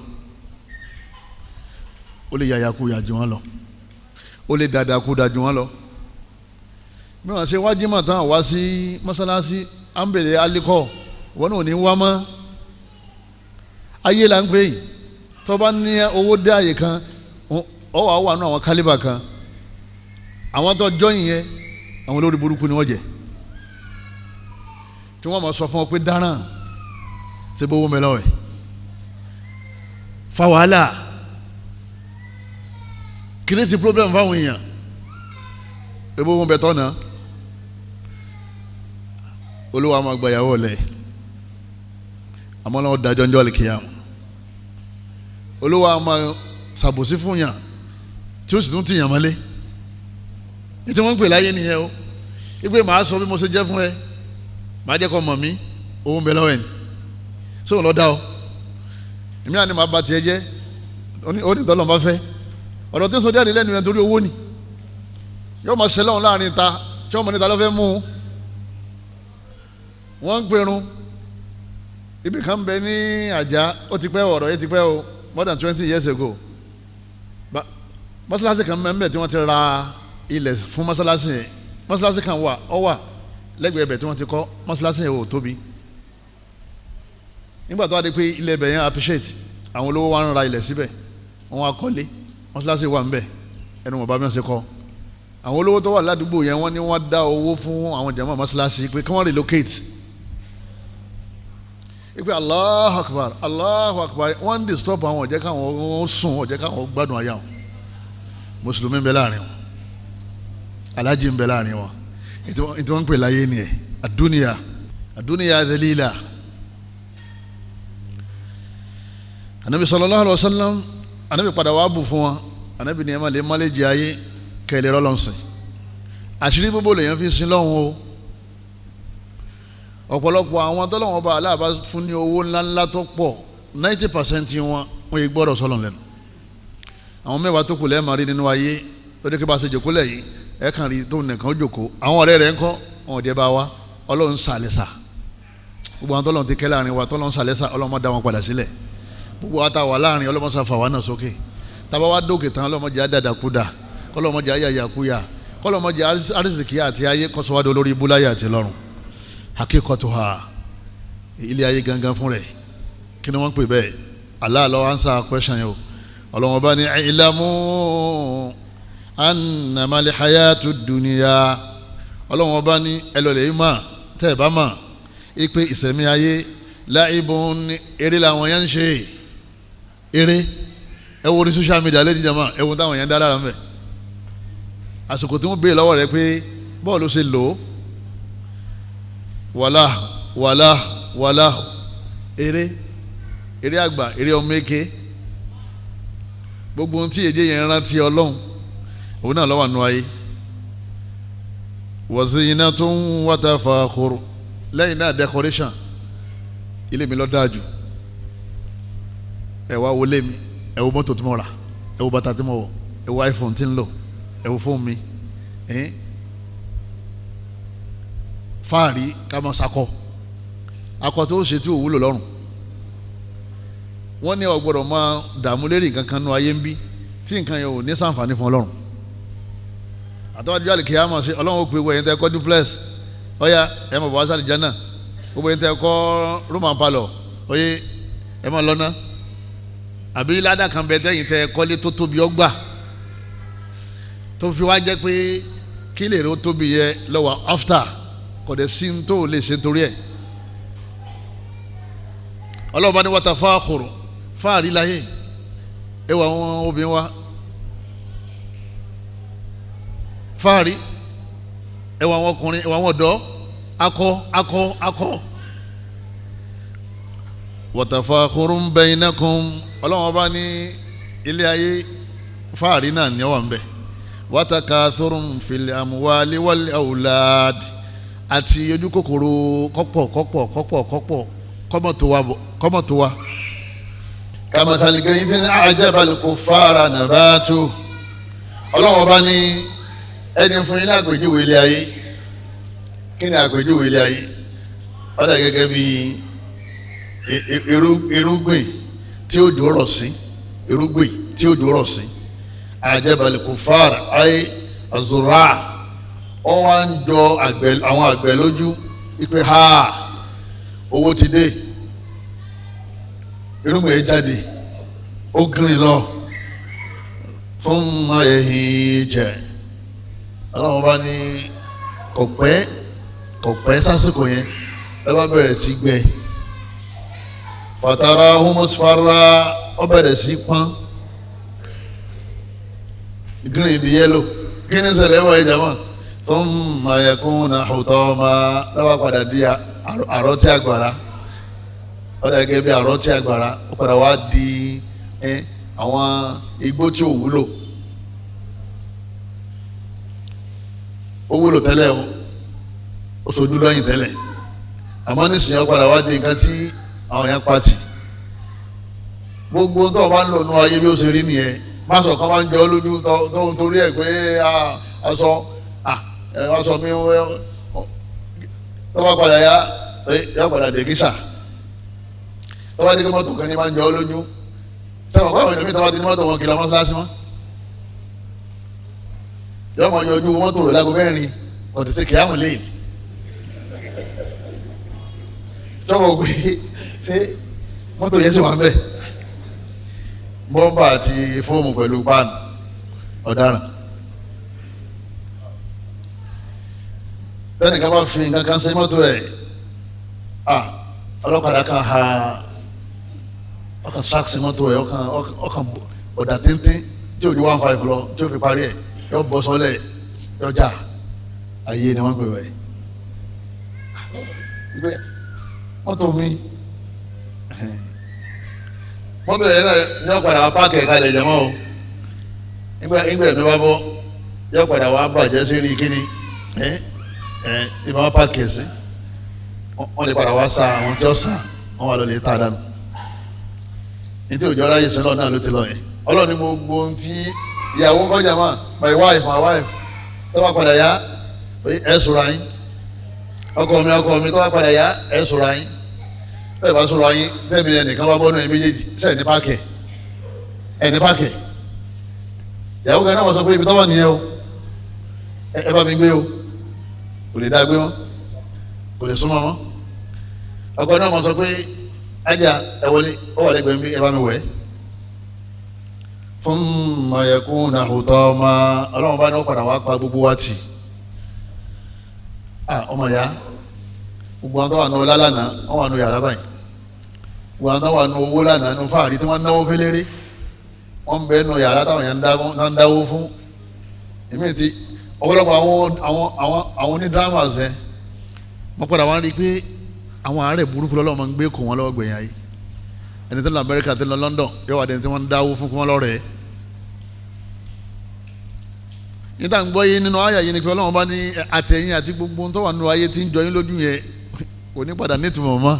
[SPEAKER 3] ó lè yàyàkuyà jù wọ́n lọ ó lè dàdàkudà jù wọ́n lọ bí wọ́n ṣe wájú mọ̀ tán wá sí mọ́sálásí à ń bèrè alikọ́ wọn náà ò ní wá mọ́ ayé là ń pè yìí tó bá ní owó dé àyè kan ọ wà wà nù àwọn kálíbà kan àwọn tó jọyìn yẹn àwọn olórí burúkú ni wọ́n jẹ́ tí wọ́n máa sọ fún ọ pé dáràn ṣe bó wọ́n mẹ́lọ́ ẹ̀ fa wàhálà kìrìtì problem fáwọn èèyàn ebó wọ́n bẹ tọ́nà olúwa máa gba ìyàwó ọ̀lẹ́ àmọ́ náà dájọ́ ń jọ́ àlìkìyàm olúwa máa ṣàbòsí fún yàn tí ó sì tún tìyàn mọ́lé ètò wọn ń pè láyé nìyẹn o ìgbé màá sọ bí mo ṣe jẹ́ fún ẹ màá jẹ́ kọ́ mọ̀ mí owó ń bẹ lọ́wọ́ ẹ̀ ní sóun lọ́ọ́ dá o èmi àni màá ba tiẹ̀ jẹ́ ó ní tọ́lọ́ bá fẹ́ ọ̀rọ̀ tí ń sọ jáde lẹ́nu yẹn torí owó ni yóò máa ṣẹlẹ̀ ọ̀hún láàrin ta tí wọ́n mọ̀ níta ló fẹ́ mú un wọ́n ń perun ibì kan bẹ ní àjà ó ti pẹ́ ọ̀rọ̀ yìí ti pẹ́ o more than 20 years ago mọ́sálásí kan mẹ́mbẹ̀ tí wọ́n ti ra ilẹ̀ fún mọ́sálásí yẹn mọ́sálásí kan wà lẹ́gbẹ̀ẹ́ ibẹ̀ tí wọ́n ti kọ́ mọ́sálásí yẹn ò tóbi nígbà tó wá di pé ilẹ̀ ibẹ̀ yẹn appreciate àwọn olówó wa ń ra ilẹ̀ síbẹ̀ wọ́n wá kọ́lé mọ́sálásí wà ń bẹ̀ ẹnu wọn bá mi ṣe kọ́ àwọn olówó tó wà ládùúgbò yẹn wọ́n ní wọ́n dá owó fún àwọn jàmáà mọ́sálásí pé kí wọ́n relocate ipe Allahu Akbar Allahu Akbar wọ́n ń disturb àwọn ọ̀jẹ́ káwọn sùn ọ̀jẹ́ káwọn gbádùn ayá wọn mùsùlùmí ń bẹ láàrin wọn alájí ń bẹ láàrin wọn ètò wọn ń pè láyé ni ẹ àdúnìyà dhalila anabi sallallahu alaihi wasallam anabi padà wà bù fún wọn anabi ní ẹ má lè má lè jẹ ayé kẹlẹ rọlọ́nsìn àṣírí gbogbo lèyàn fi sin lọ́hùn o ọ̀pọ̀lọpọ̀ àwọn tọ́lọ́wọ́n bá aláàbá fún ní owó ńláńlá tó pọ̀ 90% wọn yìí gbọ́dọ̀ sọ́lọ̀ lẹ́nu àwọn mẹ́wàá tó kù lẹ́ẹ̀ máa rí nínú ayé tó dé kí bá ṣe jòkó lẹ́yìn ẹ̀ kàn rí tó nìkan jòkó àwọn ọ̀rẹ́ rẹ̀ ń kọ́ wọn ò dé bá wa ọlọ́run sàlẹ̀sà gbogbo àwọn tọ́lọ́run ti kẹ́ láàrin wa tọ́lọ́run sàlẹ̀sà ọlọ́run má dá wọn padà sílẹ̀ gbogbo wa ta wà láàrin ọlọ́run sàfà wa náà sókè tábà wá dókè tán ọlọ́run jẹ́ àdàdàkúdà kọ́lọ́run jẹ́ àyàyàkúyà kọ́lọ́run jẹ́ àrísìkí àti ayé kọ́sọ́wádọ́ lórí ibúláyà àti lọ́run hakikatuha ilé ayé gangan fún rẹ̀ kí ni wọ́n pè bẹ́ẹ̀ Allah ló answer question yẹn o ọlọ́wọ́n bá ní ìlàmú annamal hayatu dunya ọlọ́wọ́n bá ní ẹlọ́lẹ̀ ìmọ̀ tẹ́ ẹ̀ bá mọ̀ ipe ìsẹ̀mí ayé láìbùn eré làwọn yẹn ń ṣe eré ẹ wo ní social media lẹ́yìn jama ẹ wo táwọn yẹn ń dá lára mẹ́ àsìkò tí wọ́n béèrè lọ́wọ́ rẹ pé bọ́ọ̀lù ṣe lò ó wàlá eré àgbà eré ọmọ eke gbogbo ohun tí èdè yẹn rántí ọlọ́run òun náà lọ́wọ́ àánú ayé wazinatun wa tafakhur lẹ́yìn náà decoration ilé mi ló dáa jù ẹ wá wọlé mi ẹ wo mọ́tò tí mo rà ẹ wo bàtà tí mo wọ̀ ẹ wo iPhone tí ń lò ẹ wo fóònù mi fáàrí ká máa sakọ akọ tó ṣe tí ò wúlò lọ́rùn wọ́n ní o gbọ́dọ̀ máa dààmú lérí nǹkan kan nú ayé ń bí tí nǹkan yẹn ò ní sàǹfààní fún ọlọ́run àtọ́wájú àlè kìí àmọ̀ sí ọlọ́run ó pe gbogbo ẹ̀yin tẹ́ kọ́ duplex ọ̀ya ẹ̀ mọ̀ bọ́ wáṣà àlìjánnà gbogbo ẹ̀yin tẹ́ kọ́ roman palọ̀ oyè ẹ̀ mọ̀ lọ́nà àbí ládà kan bẹ tẹ́yìn tẹ́ kọ́lé tó tóbi ọgbà tó fi wá jẹ́ pé kí lè rí ó tóbi yẹ lọ́wọ́ after kò dé sí tó lè ṣe torí ẹ̀ ọlọ́run bá ní wọ́n ta fáàkùrù fáàrí láyé ẹ wà wọn obìnrin wa fáàrí ẹ wà wọn ọkùnrin ẹ wà wọn ọ̀dọ́ akọ wa tafakhurun bainakum ọlọ́run bá ní ilé ayé fáàrí náà ní ọwọ́ ń bẹ̀ wa takathurun fil amwali wal awlad àti ojú kòkòrò kọ́pọ̀ kọ́mọ̀tò wa kamathali ghaythin a'jaba al-kuffara nabatu ọlọ́run bá ní ẹni fún yín lágbèjúwe ilé ayé kí ni àgbèjúwe ilé ayé ó dà gẹ́gẹ́ bí irúgbìn tí ó dúró sí irúgbìn tí ó dúró sí àjẹbàlẹ̀ kùfàrà ayé azura wọ́n wá ń jọ àwọn àgbẹ̀ lójú ipe ha owó ti dé irúgbìn yẹn jáde ó green lọ fún ẹ̀hìn jẹ ọlọ́run bá ní kò pẹ́ sásìkò yẹn lọ́wọ́ bẹ̀rẹ̀ sí gbẹ fatara humusfara ó bẹ̀rẹ̀ sí pọ́n green di yellow kí ni ṣẹlẹ̀ wọ̀ ẹ̀jẹ̀ mọ́ thumma yakuna hutama lọ́wọ́ padà di àrọ́tí àgbàrá ó dà gẹ́gẹ́ bí àrọ́tí àgbàrá ó padà wá di àwọn igbó tí ò wúlò ó wúlò tẹ́lẹ̀ ó sojú lọ́yìn tẹ́lẹ̀ àmọ́ nísìnyí ó padà wá di nǹkan tí àwọn yẹn pàtì gbogbo tó o bá ń lò nú ayé bí ó ṣe rí nìyẹn má sọ kán bá ń jọ lójú tó ń torí ẹ̀ pé aṣọ mi tó bá padà yá padà dé kíṣà tó bá dé kí mọ́tò kan ní máa ń jọ lójú sẹ́wọ̀n báwọn ènìyàn mi tó bá ti ní mọ́tò wọn kìlọ̀ mọ́ sáásí mọ́ yọ mọ yọjú mọ́tò rẹ̀ lágbo mẹ́rin ọ̀tẹ̀tẹ̀ kìámù léèlì tọ́wọ́ pé ṣé mọ́tò yẹn sì wà ń bẹ̀ bọ́mbà àti fóòmù pẹ̀lú páànù ọ̀daràn tẹ́nìkan bá fi nǹkan kan sí mọ́tò ẹ̀ ọlọ́kadà kan ha ọkàn sáàkì mọ́tò ẹ̀ ọkàn ọ̀dà tíntín tí ò ju 1.5 lọ tí ó fi parí ẹ̀ yọ bọ́ sọ́lẹ̀ yọ já ayé ni wọ́n pè wẹ̀ mọ́tò mi mọ́tò yẹn náà yọ padà wá páàkì ẹ̀ka ilẹ̀ jẹ́mọ́ o ìgbà mi wá bọ́ yọ padà wá bàjẹ́ sí rí kíní ìbá wá páàkì ẹ̀ sí wọ́n lè padà wá sa àwọn tí ó sa wọ́n wà lọ lè ta dànù ní tí òjò aráyè sẹ́lọ̀ náà ló ti lọ yẹn ọlọ́ọ̀ni gbogbo ohun tí ìyàwó kọjá máa my wife tó bá padà yá ẹ sọ̀rọ̀ ayín ọkọ mi tó bá padà yá ẹ sọ̀rọ̀ ayín bẹ́ẹ̀ bá sọ̀rọ̀ ayín tẹ́mi ẹnìkan bá bọ́nú ẹ méjèèjì sẹ́ẹ̀ ní páàkì ìyàwó kan náà wọ́n sọ pé ibi tó wà nìyẹn o ẹ bá mi gbé o kò lè dá gbé wọn kò lè súnmọ́ wọn ọkọ náà wọ́n sọ pé ajá ẹ wọlé ó wà lẹ́gbẹ̀ẹ́ mi ẹ bá mi wẹ̀ thumma yakuna hutama ọlọ́run bá ní ó padà wá pa gbogbo wa tì ọmọ ya gbogbo àwọn tó wà ní ọlá lánàá wọ́n wà ní yàrá báyìí gbogbo àwọn tó wà ní owó lánàá ní fáàrí tí wọ́n náwó fẹ́lẹ́rẹ́ wọ́n bẹ nù yàrá táwọn yẹn ń dáwó fún èmi ti ọ̀pọ̀lọpọ̀ àwọn onídrámàs ẹ̀ wọ́n padà wá rí i pé àwọn àárẹ̀ burúkú lọ́wọ́ máa ń gbé kó wọn lọ́wọ́ gbẹ̀yìn ayé ẹni tó lọ Amẹ́ríkà tó lọ London yóò wá dẹni tí wọ́n ń dáwó fún kí wọ́n lọ́rẹ̀ẹ́ níta ń gbọ́ yé nínú àyà yìí ni pé Ọlọ́run bá ní àtẹ̀yìn àti gbogbo tó wà nínú ayé tí ń jọ yín lójú yẹn kò ní padà nítumọ̀ mọ́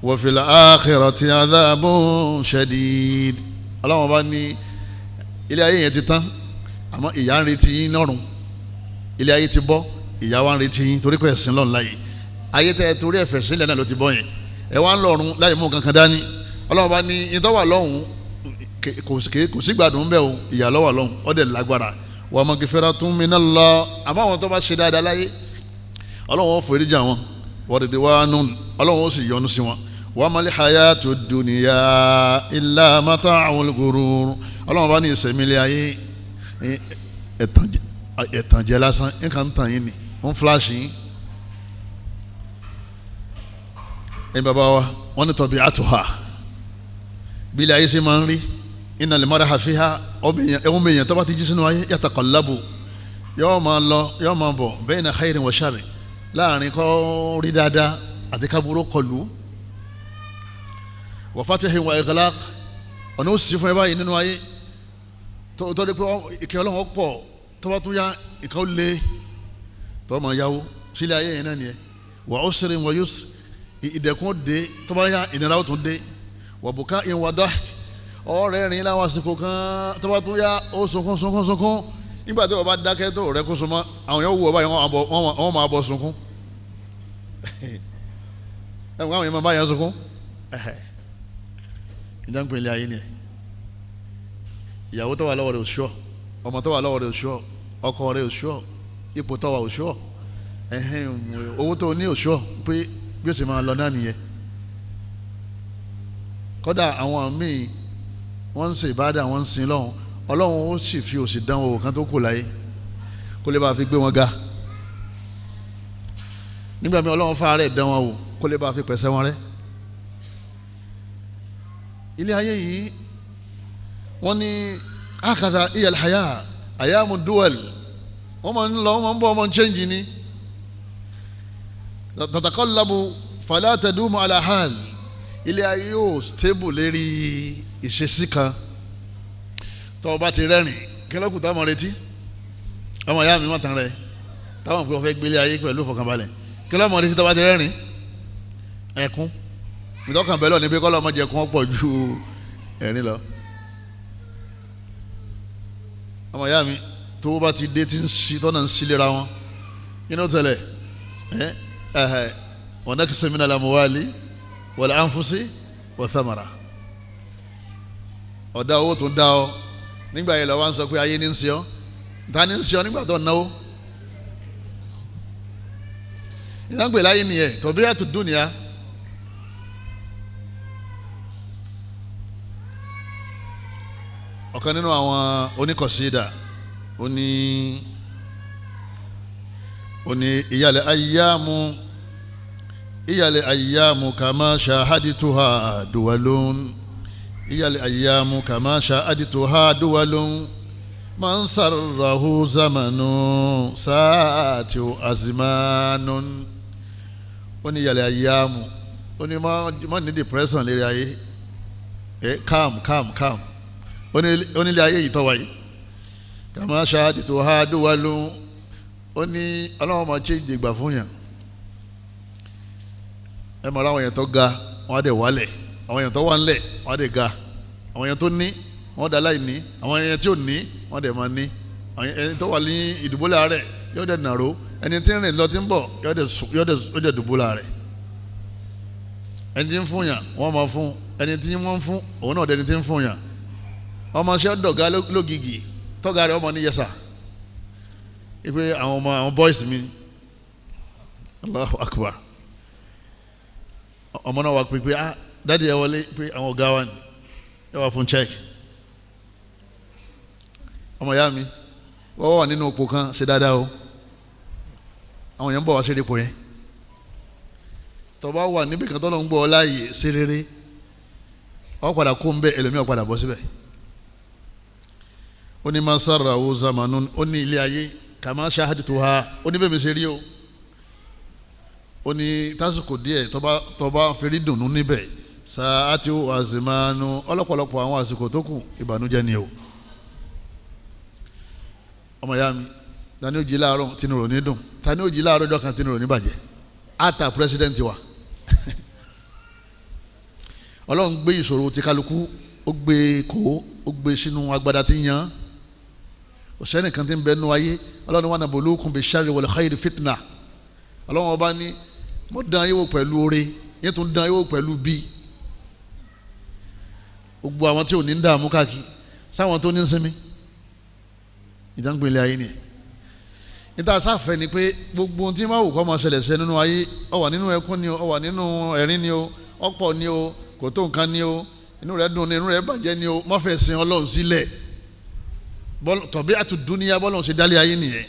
[SPEAKER 3] wa fil akhirati adhabun shadid Ọlọ́run bá ní ilé ayé yẹn ti tán àmọ́ ìyà ń retí yín lọ́run ilé ayé ti bọ́ ìyà wa ń retí yín torí pé ẹ̀sìn lọ́run láyé ayé tẹ́ torí ẹ̀fẹ̀ sílẹ̀ náà ló ti bọ́ yẹn ẹ̀ wá ń lọ́run láyé mú kankan dání Ọlọ́run bá ní ìtọ́wà lọ́hùn kò sí gbádùn bẹ́ẹ̀ o ìyà lọ́wọ́ lọ́hùn ọ̀dẹ̀ lágbára wa magfiratun minallah àmọ́ àwọn tó bá ṣe dáadáa láyé Ọlọ́run ó forí jà wọn wa ridwanun Ọlọ́run ó sì yọ́nú sí wọn wa mal hayatud dunya illa mata'ul ghurur Ọlọ́run bá ní ìsẹ̀mílẹ̀ ayé ẹ̀tànjẹ lásán nǹkan ń tàn yín ni ń fúláṣì yín ẹ̀ bàbá wa wọ́n ní tabi'atuha bí ilé ayé ṣe máa ń rí innal mar'a fiha ẹ̀wọ̀n mi èèyàn tó bá ti jí sínú ayé yataqallabu yóò máa lọ yóò máa bọ̀ bayna khairin wa sharri láàrin kọ́ rí dáadáa àti kábúrò kọlù wa fatihin wa ighlaq ọ̀nà ó sì fún ẹ báyìí nínú ayé tó dé pé ìkẹ́ Ọlọ́run pọ̀ tó bá tún yá ìkẹ́ ó lé tó máa yáwó sílẹ̀ ayé yẹn náà nìyẹn wa usrin wa yusr ìdẹ̀kùn dé tó bá yá ìnira ó tún dé wa buka'in wa dahk ọ̀rẹ́ rìn láwọn àsìkò kan tó bá tún yá ó sunkún nígbà tí wọ́n bá dákẹ́ tó rẹ́ kó súnmọ́ àwọn yẹn wù ọ báyìí wọ́n máa bọ̀ sunkún ẹ̀wọ̀n àwọn yẹn máa báyìí sunkún ìdáǹpẹ̀lẹ̀ ayé ni ìyàwó tó wà lọ́wọ́ rẹ̀ òṣùọ́ ọmọ tó wà lọ́wọ́ rẹ̀ òṣùọ́ ọkọ rẹ̀ òṣùọ́ ipò tó wà òṣùọ́ owó tó ní òṣùọ́ pé bí ó sì máa lọ náà nìyẹn kódà àwọn míì wọ́n ń ṣe ìbádà wọ́n ń sin lọ́hùn Ọlọ́run ó sì fi òsì dán owó kan tó kù láyé kó lè bá fi gbé wọn ga nígbà míì Ọlọ́run fàárẹ̀ dán wọn wò kó lè bá fi pẹ̀sẹ̀ wọn rẹ́ ilé ayé yìí wọ́n ní akada iyal haya ayamu duwal wọ́n máa ń lọ wọ́n máa ń bọ̀ wọ́n máa ń chẹ́ǹjì ni tatakallabu fala tadumu ala hal ilé ayé yóò stable lérí ìṣesí kan tó o bá ti rẹ́rìn kí lókùn táwọn retí ọmọ ìyá mi má tán rẹ táwọn pé wọ́n fẹ́ gbélé ayé pẹ̀lú ìfọkànbalẹ̀ kí lọ́mọ retí tó bá ti rẹ́rìn ẹkún ìtọ́kàn bẹ́ẹ̀ lọ níbi kọ́ lọ́mọ jẹ kún ọ̀pọ̀ ju ẹ̀rín lọ ọmọ ìyá mi tó bá ti dé tí ń sí tọ́nà ń sílera wọn inú tẹ̀lẹ̀ wa naqsin minal amwali wal anfusi wa thamara ọ̀dà owó tó ń dá ọ nígbà yẹn lọ́wọ́ ń sọ pé ayé ní ń ṣe ọ́ ta ní ń ṣe ọ́ nígbà tó ń náwó ìdáǹgbè láyé nìyẹn tọ̀bíyàtu dunya ọ̀kan nínú àwọn oníkọ̀sídà ó ní iyàlẹ̀ ayyamu kama shahadituha duwalun iyàlẹ̀ ayyamu kama shahadituha duwalun man sarrahu zamanu saati azmanun ó ní iyàlẹ̀ ayyamu ó ní má ní depression lérí ayé calm ó ní ilé ayé yìí tọ́wọ́ yìí kama shahadituha duwalun ó ní ọlọ́wọ́n máa ṣe ìdìgbà fún yàn ẹ mọ̀ àwọn èèyàn tó ga wọ́n á dẹ̀ wálẹ̀ àwọn èèyàn tó wà ńlẹ̀ wọ́n á dẹ̀ ga àwọn èèyàn tó ní wọ́n dà láì ní àwọn èèyàn tí ò ní wọ́n dẹ̀ máa ní ẹni tó wà ní ìdùbúlẹ̀ àárẹ̀ yóò dẹ̀ nàró ẹni tí ń rìn lọ tí ń bọ̀ yóò dẹ̀ dùbúlẹ̀ àárẹ̀ ẹni tí ń fún yàn wọ́n máa fún ẹni tí wọ́n ń fún òun náà dẹni tí ń fún yàn ọmọ ṣẹ́ dọ̀gá lógìgì tọ́gà rẹ̀ ọmọ ní yẹsà ipe àwọn boys mi Allahu Akbar ọmọ náà wà pé dáàdi ẹ wọlé pé àwọn ọ̀gá wa ni ẹ wà fún check ọmọ ìyá mi wọ́n wà nínú òpó kan ṣe dáadáa o àwọn èèyàn ń bọ̀ wá sí ipò yẹn tó bá wà níbi kan tó lọ ń gbọ́ ọ láàyè ṣe rere ọ padà kó ń bẹ ẹlòmíì ọ padà bọ́ síbẹ̀ ó ní máa sára owó zamanu ó ní ilé ayé kà máa shahadtuha ó ní bẹ́ẹ̀ mi ṣe rí o ó ní tásìkò díẹ̀ tó bá fẹ́rí dùnú níbẹ̀ sa'ati wa zamanu ọlọ́pọ̀lọpọ̀ àwọn àsìkò tó kù ìbànújẹ́ ni o ọmọ ya mi tani ó jí láàárọ̀ tí inú rò ní dùn tani ó jí láàárọ̀ ọjọ́ kan tí inú rò ní bàjẹ́ ata president wa ọlọ́run gbé ìṣòro ti kálukú ó gbé kó ó gbé sínú agbada tí ń yan òṣèlú kan tí ń bẹ nú ayé ọlọ́run wà nabluukum bish-sharri wal-khayri fitna ọlọ́run ọba ní mo dán ayé wò pẹ̀lú oore yẹn tún dán ayé wò pẹ̀lú bí gbogbo àwọn tí ò ní ń dààmú káàkiri sáwọn tó ní ń sinmi ìdáǹgbìnlẹ̀ ayé ni níta sáfẹ́ ni pé gbogbo ohun tí máa wù kọ́ máa ṣẹlẹ̀ ṣe nínú ayé ó wà nínú ẹkún ni ó wà nínú ẹ̀rín ni ó ọ̀pọ̀ ni ó kò tó nǹkan ni ó inú rẹ̀ dùn ni inú rẹ̀ bàjẹ́ ni ó má fẹ́ sin ọlọ́run sílẹ̀ tabi'atu dunya bọ́lọ́run ṣe dálé ayé nìyẹn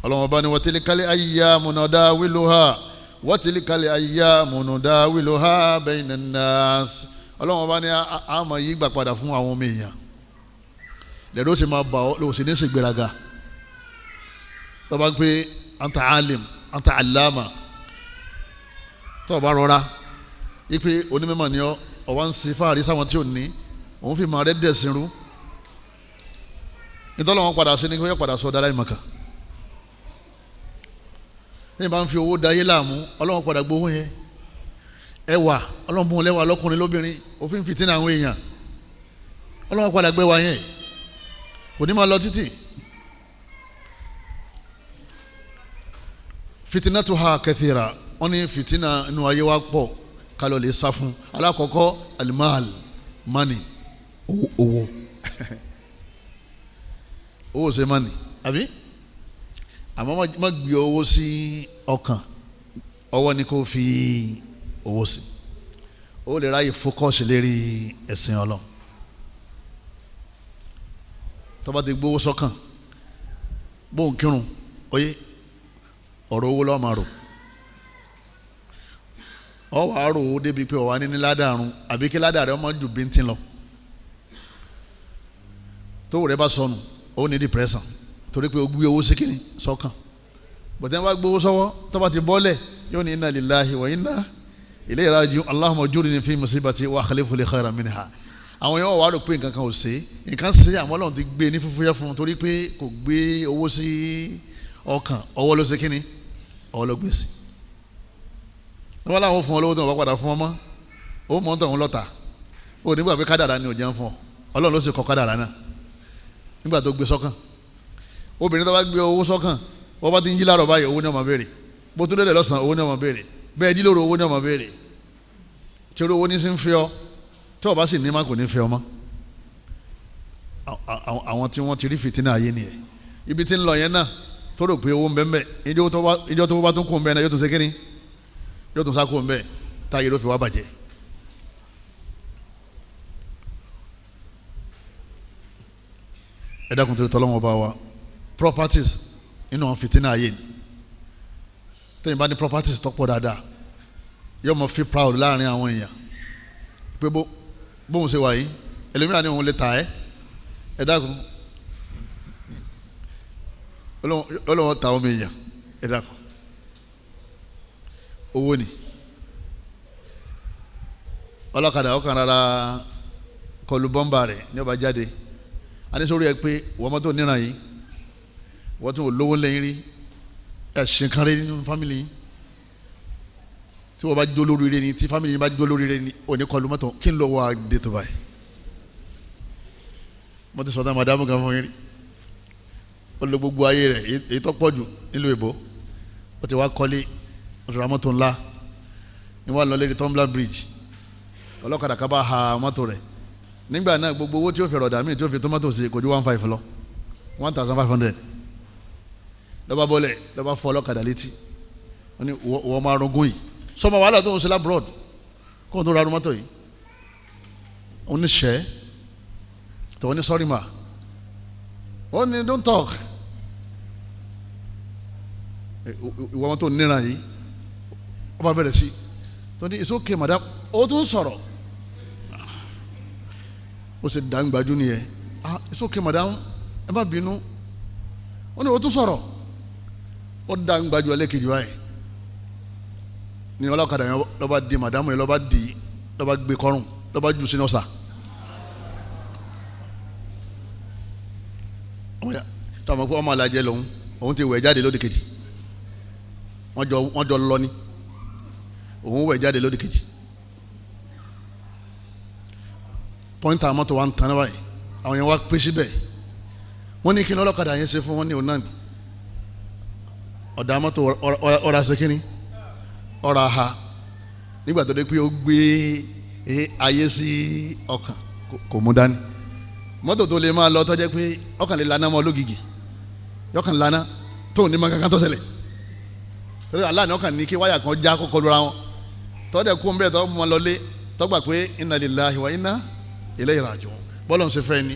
[SPEAKER 3] ọlọ́run ọba ni wa tilkal ayyamu nudawiluha wa tilkal ayyamu nudawiluha bayna an-nas ọlọ́run ọba ni a máa yí gbà padà fún àwọn ọmọ èèyàn lẹ́rọ ṣe máa bà ọ́ lọ́wọ́ sí ní ṣègbéraga tó bá ń pè anta alim anta alama tó bá rọra ipe onímọ̀ ni ọ́ ọ̀wá ń ṣe fáàrí sáwọn tí ò ní òun fi máa rẹ́ dẹ̀sìn rú nítorí wọn padà sí ni wọ́n padà sọ dára ìmọ̀ká ní ìbá ń fi owó dayé láàmú ọlọ́wọ́n padà gbowó yẹn ẹwà ọlọ́wọ́n bùn lẹ́wà lọ́kùnrin lóbìnrin òfin fìtínà àwọn èèyàn ọlọ́wọ́n padà gbé wa yẹn kò ní máa lọ títì fitinatuha kathira wọ́n ní fitina inú ayé wa pọ̀ kálọ̀ lè sá fún alákọ̀ọ́kọ́ alimal money owó owó ṣe money àbí àmọ́ má gbé owó sí ọkàn ọwọ́ ni kò fi owó sí ó lè ráyè fókọ́sì lérí ẹ̀sìn Ọlọ́run tó bá ti gbówó sọ́kàn bóun kírun oyé ọ̀rọ̀ owó lọ́ọ́ máa rò ọ wàá rò ó débi pé ọ̀wá ní ládàrún àbí kí ládàrún ọmọ jù bíntín lọ tó rẹ bá sọnù ó ní depression torí pé ó gbé owó sí kíni sọ́kàn bọ̀dé wá gbówó sọ́wọ́ tó bá ti bọ́lẹ̀ yóò ní inna lillahi wa inna ilayhi raji'un Allahumma ujurni fi musibati wa akhlifhu li khayran minha àwọn yẹn wà rò pé nǹkan kan ò ṣe nǹkan ṣe àmọ́ Ọlọ́run ti gbé ní fúfúyẹ́ fún un torí pé kò gbé owó sí ọkàn ọwọ́ ló ṣe kíni ọwọ́ ló gbé sí wọ́n láwọn fún ọ lówó tó wọ́n padà fún ọ mọ́ ó mọ̀ ń tọ̀ ń lọ́ta ó nígbà pé kádàrá ni ò jẹun fún ọ Ọlọ́run ló sì kọ kádàrá náà nígbà tó gbé sọ́kàn obìnrin tó bá gbé owó sọ́kàn wọ́n bá ti ń jí láàárọ̀ báyìí owó ní ó máa béèrè bó tún délẹ̀ lọ́sàn-án owó ní ó máa béèrè bẹ́ẹ̀ jí lóru owó ní ó máa béèrè tí owó ní sí ń fi ọ tí o bá sì ní má kò ní fẹ́ ọ mọ́ àwọn tí wọ́n ti rí fìtínà ayé nìyẹn ibi tí ń lọ yẹn náà tó rò pé owó ń bẹ ń bẹ ìjọ tó bá tún kó ń bẹ náà yóò tún ṣe kíni yóò tún sá kó ń bẹ táyé ló fi wá bàjẹ́ ẹ dákun tó tọ́lọ́wọ́n bá wa properties inú àwọn fìtínà ayé ni tẹ́yìn bá ní properties tó pọ̀ dáadáa yóò mọ̀ feel proud láàrin àwọn èèyàn pé bóun ṣe wà yìí ẹlòmíràn ni òun lè ta ẹ dákun Ọlọ́run ta ọmọ èèyàn ẹ dákun owó ni ọlọ́kadà ọkàn rárá kọlu bọ́mbà rẹ̀ ní ọba jáde anísórí ẹ pé wọ́n mọ́tò níran yìí wọ́n tún lówó lẹ́yìn rí ẹ̀sìn kan rí nínú fámìlì yìí tí wọ́n bá jó lórí rẹ ni tí fámìlì yìí bá jó lórí rẹ ni òní kọlu mọ́tò kí n lọ wá dé tó báyìí mo ti sọ̀tàn màdàmú kan fún yín rí ó lo gbogbo ayé rẹ̀ èyí tó pọ̀ jù nílùú èbó ó ti wá kọ́lé ó ti ra mọ́tò ńlá ní wàá lọ lérí Tumbler Bridge ọlọ́kadà ká bá ha mọ́tò rẹ̀ nígbà náà gbogbo owó tí ó fi rọ̀dà míì tí ó fi tomato sí kò ju 1,500 lọ 1,500 lọ́ba bọ́lẹ̀ lọ́ba fọ́ ọlọ́kadà létí wọ́n ní wọ́n máa rogún yìí sọmọ wàhálà tó ń ṣe labroad kó n tó ra mọ́tò yìí òun ní sẹ́ tòun ní sọ́rí mà ó ní don't talk ìwọ wọn tó níra yìí ó bá bẹ̀rẹ̀ sí tó ní it's okay madam ó tún sọ̀rọ̀ ó sì dàgbàjú nìyẹn it's okay madam ẹ má bínú ó ní ó tún sọ̀rọ̀ ó dàgbàjú ẹlẹ́kejì báyìí ní ọlọ́kadà yẹn lọ́ba di madam yẹn lọ́ba gbé kọ́rùn lọ́ba jù sínú ọ̀sà tọ́mọ̀ pé ọmọ alájẹ lòun òun ti wẹ̀ jáde lódì kejì wọ́n jọ lọ ní òun wẹ̀ jáde lódì kejì pọ́ńtà mọ́tò wa ń tan báyìí àwọn yẹn wá pé síbẹ̀ wọ́n ní kí ni ọlọ́kadà yẹn ṣe fún wọn ní òun náà ni ọ̀dà mọ́tò ọ̀rà ṣe kínní ọ̀rà ha nígbà tó dé pé ó gbé ayé sí ọkàn kò mú dání mọ́tò tó lè máa lọ tọ́jẹ́ pé ọkàn lè lana mọ́ lógìgì yọkàn lana tó ní ma kankan tó ṣẹlẹ̀ torí aláàánú ọkàn ní kí wáyà kan já kókó lura wọn tọ́dẹ̀ kú bẹ́ẹ̀ tọ́ mọ́ lọlé tọ́gbà pé inna lillahi wa inna ilayhi raji'un bọ́lọ̀ ń ṣe fẹ́ ni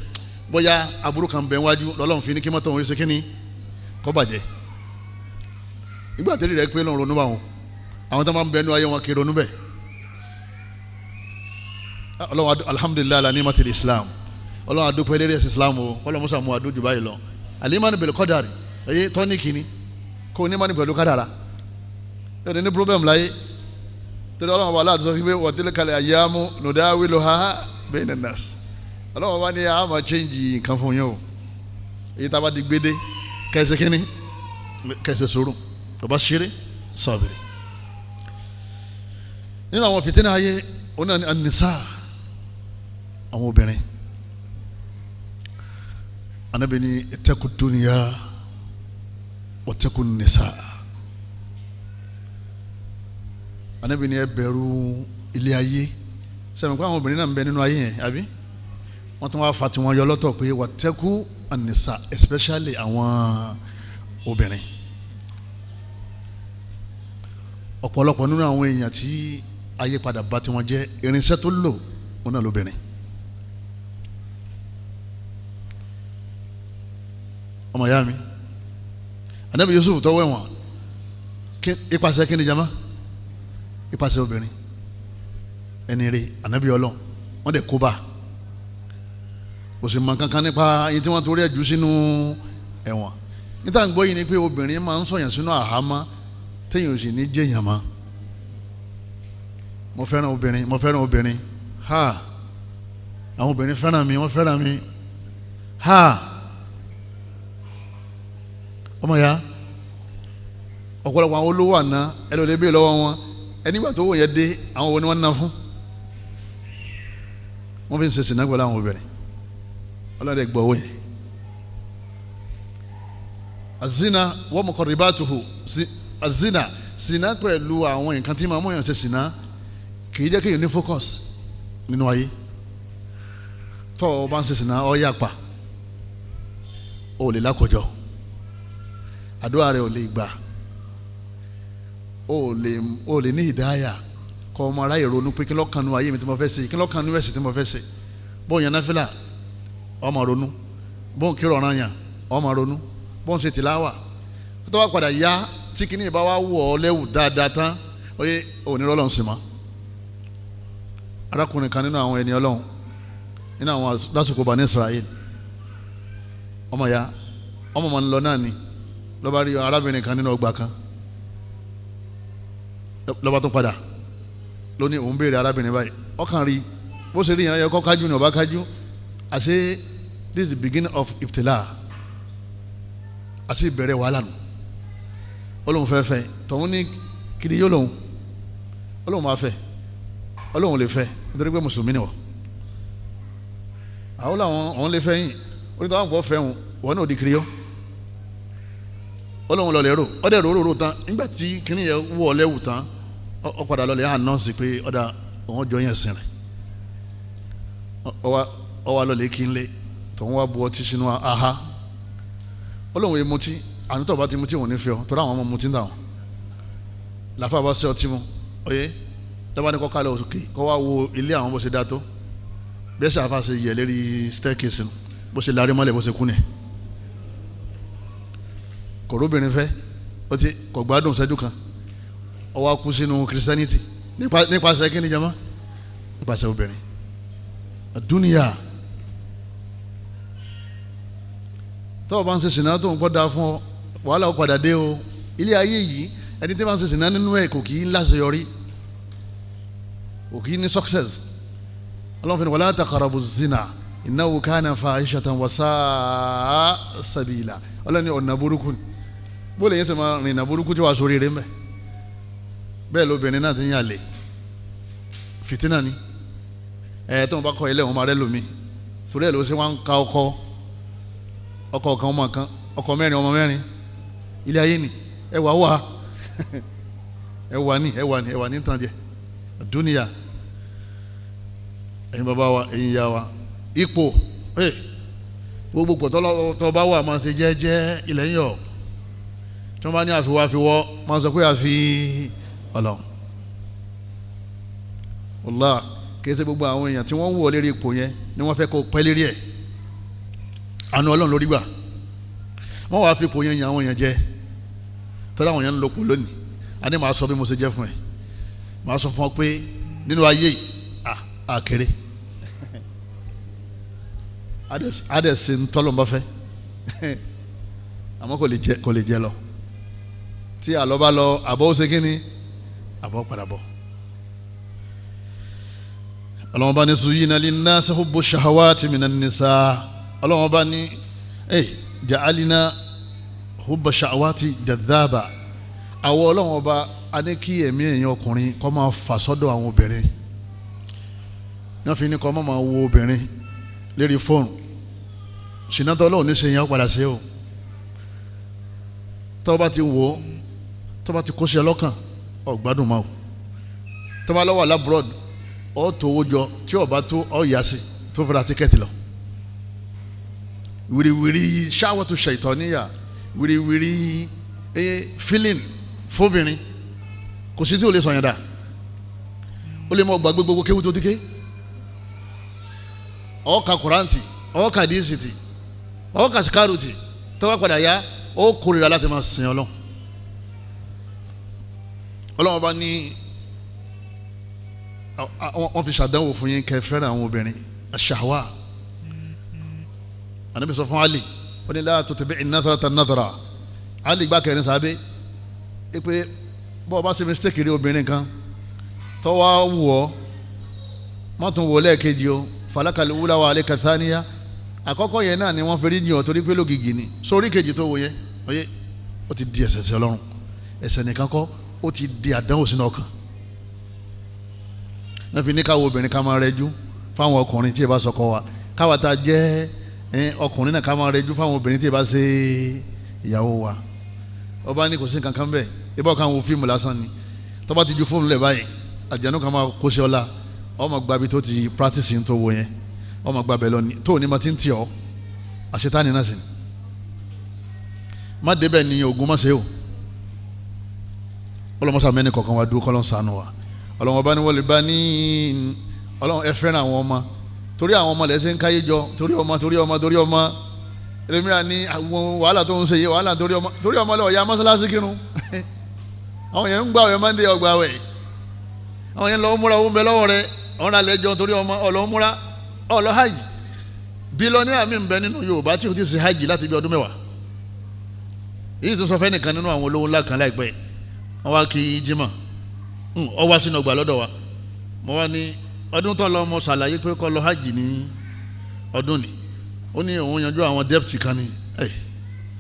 [SPEAKER 3] bóyá aburú kan bẹ̀ wájú lọ́lọ́run fi ní kí mọ́tò wọn ṣe kíní kó bàjẹ́ ìgbà tẹ́lẹ̀ rẹ̀ pé lọ́n ronú bá wọn àwọn tó máa ń bẹnu ayé wọn kí ronú bẹ́ẹ̀ ọlọ́run alhamdulillahi ala ni'matil islam ọlọ́run adúpẹ́ lérí ẹ̀sìn islam o ọlọ́run musa mu adójú báyìí lọ alimani bil qadari ẹ̀yẹ tọ́ni kìíní kó o ní mani pẹ̀lú kádàrá yóò ní problem láyé torí ọlọ́run ọba aláàtúnṣe fi pé wa tilkal ayyamu nudawiluha bainan nas ọlọ́run ọba ní a máa change nǹkan fún yín o èyí tá a bá di gbédé kẹsẹ̀ kínní kẹsẹ̀ sòrò ọba ṣeré sọ̀bìrì nínú àwọn fìtínà ayé òun náà ní an-nisa àwọn obìnrin anabi ni ittaqu dunya wattaqu nisa anabi ni ẹ bẹ̀rù ilé ayé sẹ́mi kó àwọn obìnrin náà ń bẹ nínú ayé yẹn àbí wọ́n tún wá fa tiwọn yọ lọ́tọ̀ pé wattaqu an-nisa especially àwọn obìnrin ọ̀pọ̀lọpọ̀ nínú àwọn èèyàn tí ayé padà bá tiwọn jẹ́ irinṣẹ́ tó lò wọn náà lóbìnrin ọmọ ya mi anabi Yusuf tó wẹ̀wọ̀n ipasẹ̀ kí ni jama ipasẹ̀ obìnrin ẹni rẹ̀ anabi Ọlọ́run wọ́n dẹ̀ kóbá kò sì mọ kankan nípa yìí tí wọ́n torí ẹ̀ jù sínú ẹ̀wọ̀n níta ń gbọ́ yìí ni pé obìnrin máa ń sọ̀yàn sínú àhámọ́ téèyàn ò sì ní jẹ́yàn mọ́ mo fẹ́ràn obìnrin ha àwọn obìnrin fẹ́ràn mi wọ́n fẹ́ràn mi ha ọmọ ya ọ̀pọ̀lọpọ̀ àwọn olówó àná ẹ lọ lè bí lọ́wọ́ wọn ẹnìgbà tó wò yẹn dé àwọn wo ni wọ́n ná fún wọ́n fi ń ṣe sìnà pẹ̀lú àwọn obìnrin ọlọ́dẹ gbọ́ owó yẹn azina wa muqarribatuhu azina sìnà pẹ̀lú àwọn nǹkan tí màá mú yàn ṣe sìnà kì í jẹ́ kéèyàn ní focus nínú ayé tọ́ ọ bá ń ṣe sìnà ọ yà pa ó lè lákòjọ àdúrà rẹ ò lè gbà ó lè ní ìdáyà kọ́ ọmọ aráyè ronú pé kí lọ́kànnú ayé mi tí mo fẹ́ ṣe kí lọ́kànnú ẹ̀sìn tí mo fẹ́ ṣe bóun yẹn náfìlà ọmọ ronú bóun kí rọ̀ràn yàn ọmọ ronú bóun ṣe tìláwà tó bá padà yá tí kìíní ìbá wa wọ̀ ọ́ lẹ́wù dáadáa tán oyè òní rọ́lọ́run sì mọ́ arákùnrin kan nínú àwọn ẹni ọlọ́run nínú àwọn lásìkò bá ní Israel ọmọ ya ọmọ mọ̀ ń lọ náà ni lọ́ba rí arábìnrin kan nínú ọgbà kan lọ́ba tó padà lóní òun béèrè arábìnrin báyìí ọkàn rí bó ṣe rí yẹn yẹ kọ́ kájú ni ọba kájú àṣé this is the beginning of ibtila àṣé ìbẹ̀rẹ̀ wàhálà nù olóhùn fẹ́fẹ́ tọ̀hún ní kiri yóò lòun olóhùn máa fẹ́ olóhùn lè fẹ́ nítorí pé mùsùlùmí ni wọ́n àwọn làwọn òun lè fẹ́ yìn orí táwọn kò fẹ́ wọn náà di kiri yó olóhùn lọ lè rò ọdẹ rò tán nígbà tí kìnì yẹn wọ lẹ́wù tán ọ padà lọ lè hàn nọ́ọ̀sì pé ọ̀dà òun jọ yẹn sìn rẹ̀ ọwọ́ lọ lè kí n lé tọ̀hún wá bu ọtí sínú aha olóhùn yẹn mutí àti tọ́ba ti mutí wọn ní fi ọ tọ́ra àwọn ọmọ mutí ń dà wọn làfà bá ṣe ọtí mu oyè dábàá ní kọ́ kálẹ̀ òkè kọ́ wá wo ilé àwọn bó ṣe dá tó bí ẹsẹ̀ àfa ṣe yẹ lérí staircase bó ṣe larí mọ́lẹ̀ bó ṣe kú ni kò róbìnrin fẹ́ ó ti kò gbádùn ṣẹ́jú kan ó wá kú sínú Christianity nípasẹ̀ kí ni jama nípasẹ̀ obìnrin dúníyà tó o bá ń ṣe sìnà tó ń kọ́ da fún ọ wàhálà ó padà dé o ilé ayé yìí ẹni tí wọ́n ń ṣe sìnà nínú ẹ̀ kò kì í láṣeyọrí kò kì í ní success ọlọ́run fi ní wala taqrabu zina innahu kana fahishatan wa sa'a sabila ọlọ́run ní ọ̀nà burúkú ni bó lè yẹn sọ ma rìn ọ̀nà burúkú tí wàá sórí rẹ̀ mbẹ́ bẹ́ẹ̀ lóbìnrin náà ti ń yàlẹ̀ fìtínà ni tó ń bá kọ́ ilé wọn máa rẹ́ lómi torí ẹ̀ ló ṣe wá ń ka ọkọ kan ọmọ kan ọkọ mẹ́rin ọmọ mẹ́rin ilé ayé ni ẹwà wà ẹwà ní Ìtanje dúníyà ẹ̀yin bàbá wa ẹ̀yin ìyá wa ipò gbogbo pọ̀ tó bá wà máa ṣe jẹ́jẹ́ ilẹ̀ ń yọ̀ tí wọ́n bá ní àfiwọ́ máa sọ pé àfi Ọlọ́run wàlá kìí ṣe gbogbo àwọn èèyàn tí wọ́n wọ̀ lérí ipò yẹn ni wọ́n fẹ́ kó pẹ́ lérí ẹ̀ àánú Ọlọ́run lórí gbà wọ́n wàá fi ipò yẹn yan àwọn èèyàn jẹ tọ́lá àwọn èèyàn ń lòpò lónìí a ní màá sọ bí mo ṣe jẹ́ fún ẹ màá sọ fún ọ pé nínú ayé yìí àkèrè adẹ̀sí ń tọ́lọ̀ ń bá fẹ́ àmọ́ kò lè jẹ lọ tí àlọ́ bá lọ àbọ̀ ó ṣe kí ni àbọ̀ padà bọ̀ ọlọ́wọ́n bá ní zuyina linnasi hubbu shahawati minan nisa ọlọ́wọ́n bá ní ja'alina hubba shahawati jadhaba àwọn ọlọ́wọ́n bá a ní kí ẹ̀mí èèyàn ọkùnrin kó máa fà sọ́dọ̀ àwọn obìnrin náà fi ní kó máa wo obìnrin lérí fóònù ṣìnàtọ̀ ọlọ́run ní sẹ́yìn ọ̀padà sí o tó bá ti wò ó tó bá ti kó sí ẹ lọ́kàn ọ̀gbádùn máa o tó bá lọ́wọ́ alábùrọ̀dù ọ̀ tó owó jọ tí ọba tó ọ̀ yá sí tó fẹ́ra tíkẹ́ẹ̀tì lọ wìrìwìrì ṣáwọ́tò ṣàìtọ́níyà wìrìwìrì feeling fóbìnrin kò sí tí o lè sọ yẹn dà o lè mọ gbàgbé gbogbo kéwù tó ti ké ọ̀ọ́ka kùrántì ọ̀ọ́ka díìsìtì ọ̀ọ́ka síkárùtì tọ́wọ́ padà yá ó kórìíra láti máa sìn Ọlọ́run Ọlọ́run bá ní wọ́n fi ṣàdánwò fún yín kẹ́ fẹ́ràn àwọn obìnrin aṣàwà Ànábì sọ fún Ali ó ní la tutbi'i an-nathrata an-nathra Ali gbá kẹrin sábẹ́ pé bọ́ọ̀ bá ṣe mistake rí obìnrin kan tọ́wọ́ wù ọ́ má tún wò lẹ́ẹ̀kejì o falakal ula wa alayka thaniya àkọ́kọ́ yẹn náà ni wọ́n fi rí yàn torí pé lógìgì ni sórí kejì tó wò yẹn oyè ó ti di ẹ̀ṣẹ̀ sí Ọlọ́run ẹ̀ṣẹ̀ nìkan kọ́ ó ti di àdánwò sínú ọkàn náà fi ní káwọ obìnrin ká máa rẹjú fáwọn ọkùnrin tí ì bá sọkọ wa káwa ta jẹ́ ọkùnrin náà ká máa rẹjú fáwọn obìnrin tí ì bá ṣe ìyàwó wa ọba ní kò sí kankan bẹ́ẹ̀ ibà kan wo fíìmù lásán ni tó bá ti ju fóònù lẹ̀ báyìí àjànú kan máa kó sí ọlá ọmọ gbabi tó ti practice tó wo yẹn ọmọ gbabẹ lọ ní tó ní ma ti ń tì ọ àṣetáni náà sì ni má débẹ̀ ní ogun má ṣe o ọlọmọsá mẹ́ni kọ̀ọ̀kan wa dúró kọ́lọ́n sànù wa ọlọmọ bá ní wọlé bá ní ọlọmọ ẹ fẹ́ràn àwọn ọmọ torí àwọn ọmọ lẹ́sẹ̀ ń káyé jọ torí ọmọ ẹlẹ́mìíràn ní àwọn wàhálà tó ń ṣe yé wàhálà torí ọmọ lọ́wọ́ ya mọ́sálásí kírun àwọn yẹn ń gbà wẹ̀ mọ́ndé ọgbà wẹ̀ àwọn yẹn lọ́wọ́ múra owó ń bẹ lọ́wọ́ rẹ̀ ọ̀run àlejò torí ọmọ ọlọ́wọ́ múra ọlọ́ hajj bílọ́níà mi ń bẹ nínú Yorùbá tí o ti ṣe hajj láti bí ọdún mẹ́wàá èyí tó sọ fẹ́ nìkan nínú àwọn olówó ńlá kan láìpẹ́ wọ́n wá kí jimá ọ wá sínú ọgbà lọ́dọ̀ wa mo wá ní ọdún tó lọ mo ṣàlàyé pé kó lọ hajj ní ọdún ni ó ní òun yanjú àwọn dẹ́pìtì kan ní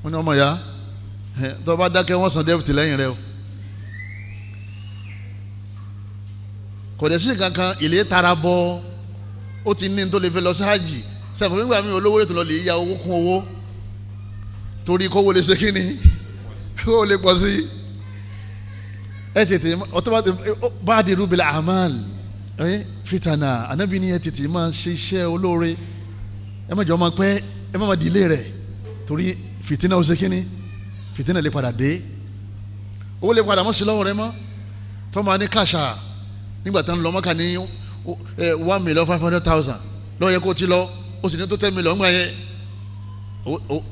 [SPEAKER 3] wọ́n ní ọmọ ya tó bá dákẹ́ wọ́n san dẹ́pìtì lẹ́yìn rẹ o kò dẹ̀ sí kankan ilé tara bọ́ ó ti ní tó lè fẹ́ lọ sí hajj sẹ́kùn nígbà míì olówó ètò lọ lè ya owó kún owó torí kówó lè ṣe kíni kówó lè pọ̀ sí ẹ tètè bá di rúbìlà amal fitana anabi ni ẹ tètè máa ṣe iṣẹ́ olóore ẹ má jọ máa pẹ́ ẹ má máa di ilé rẹ̀ torí fitina ó ṣe kíni fitina lè padà dé owó lè padà mọ́ sí lọ́wọ́ rẹ mọ́ tó máa ní kàṣà nígbà tán lọ mọ́kà ní 1,500,000 lọ́wọ́ yẹ kó ti lọ ó sì ní tó 10 million gbà yẹ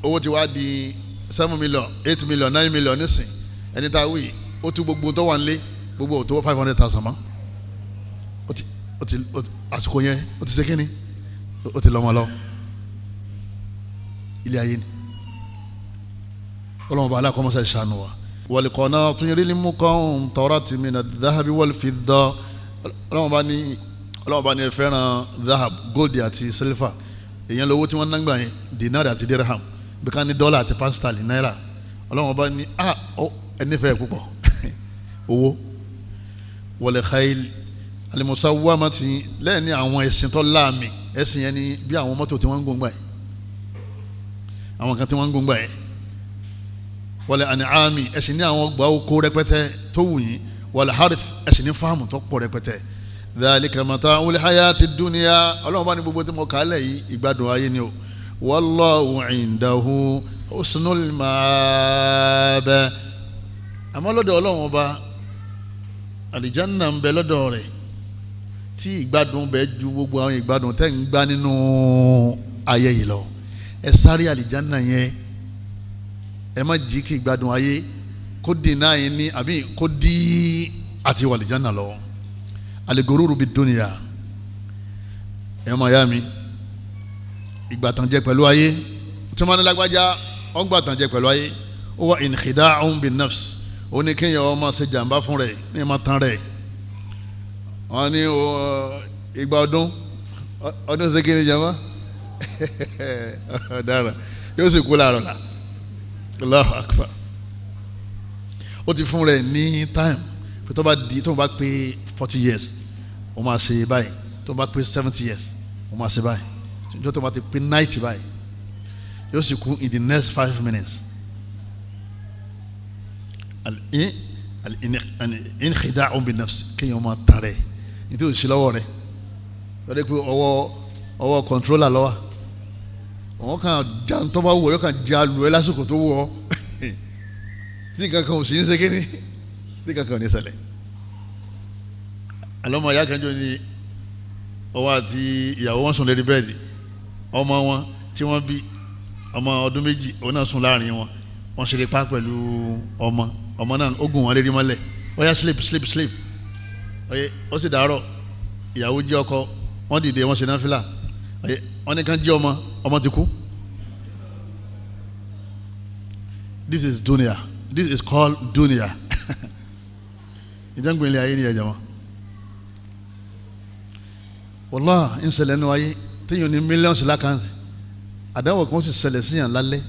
[SPEAKER 3] owó ti wá di 7 million 8 million 9 million nísìn ẹni tá a wí ó tún gbogbo tó wà nílé gbogbo ò tó 500,000 mọ́ ó ti àsìkò yẹn ó ti ṣe kínní ó ti lọ́mọ lọ ilé ayé ni ọlọ́mọba aláàkọ́mọ́sá ìṣàánú wa والقناطير المقنطرة من الذهب والفضة ọlọ́mọba ní fẹ́ràn zahab gold àti silver èèyàn lówó tí wọ́n ń gbà yẹn dinar àti dirham bí ká ní dọ́là àti pastel náírà ọlọ́mọba ní ẹni fẹ́ púpọ̀ owó wal khayl al-musawwamati lẹ́yìn ní àwọn ẹ̀sìn tó láàmì ẹ̀sìn yẹn ni bí àwọn mọ́tò tí wọ́n ń gbóngbà yẹn àwọn kan tí wọ́n ń gbóngbà yẹn wal an'ami ẹ̀sìn ní àwọn ọgbà oko rẹpẹtẹ tó wù yín wal harith ẹ̀sìn ní fáàmù tó pọ̀ rẹpẹtẹ dhalika mata'ul hayati dunya ọlọ́run bá ní gbogbo tí mo kà á lẹ̀ yìí ìgbádùn ayé ni o wallahu indahu husnul ma'ab àmọ́ lọ́dọ̀ ọlọ́run ọba àlìjánná ń bẹ lọ́dọ̀ rẹ̀ tí ìgbádùn bẹ ju gbogbo àwọn ìgbádùn tẹ́ ń gbá nínú ayé yìí lọ ẹ sáré àlìjánná yẹn ẹ má jí kí ìgbádùn ayé kó dènà yín ní àbí kó dí àti wà àlìjánná lọ aligoruru bi dunya ẹ má yá mi ìgbàtànjẹ pẹ̀lú ayé tí wọ́n ní lágbájá wọ́n gbàtànjẹ pẹ̀lú ayé ó wà inkhida'un bin nafs ó ní kéèyàn ọmọ ṣe jàǹbá fún rẹ̀ ní ẹ̀ má tán rẹ̀ wọ́n ní ìgbà ọdún ṣe kí ni jàmbá ọ̀daràn yóò sì kú láàárọ̀ la Allahu akbar ó ti fún rẹ̀ ní time pé tó bá pé 40 years ó máa ṣe báyìí tó bá pé 70 years ó máa ṣe báyìí tó bá ti pé 90 báyìí yóò sì kú in the next 5 minutes al-inkhida'u bin nafs kéèyàn máa tàn rẹ̀ nítorí òṣìṣẹ́ lọ́wọ́ rẹ̀ lọ́dẹ́ pé ọwọ́ controller lọ́wọ́ àwọn kan já ń tọ́ba wọ̀ yóò kàn já lu ẹ lásìkò tó wọ̀ ọ́ tí kankan ò sí ní sẹ́kẹ́ni tí kankan ò ní ṣẹlẹ̀ alọ́mọ ìyá kan jọ ní ọwọ́ àti ìyàwó wọn sùn lérí bẹ́ẹ̀dì ọmọ wọn tí wọ́n bí ọmọ ọdún méjì òun náà sùn láàrin wọn wọ́n ṣeré pa pẹ̀lú ọmọ náà ó gùn wọn lérí mọ́lẹ̀ ó yá sleep ó sì dàárọ̀ ìyàwó jí ọkọ wọ́n dìde wọ́n ṣe náfìlà wọ́n ní kàn jí ọmọ ti kú. This is dunya. This is called dunya. ìjàngbọ̀n ilé ayé ni ẹ̀jẹ̀ wọn. wàllá ń ṣẹlẹ̀ nínú ayé téèyàn ní mílíọ̀nù lákàntì àdáwọ̀ kan sì ṣẹlẹ̀ síyàn lálẹ́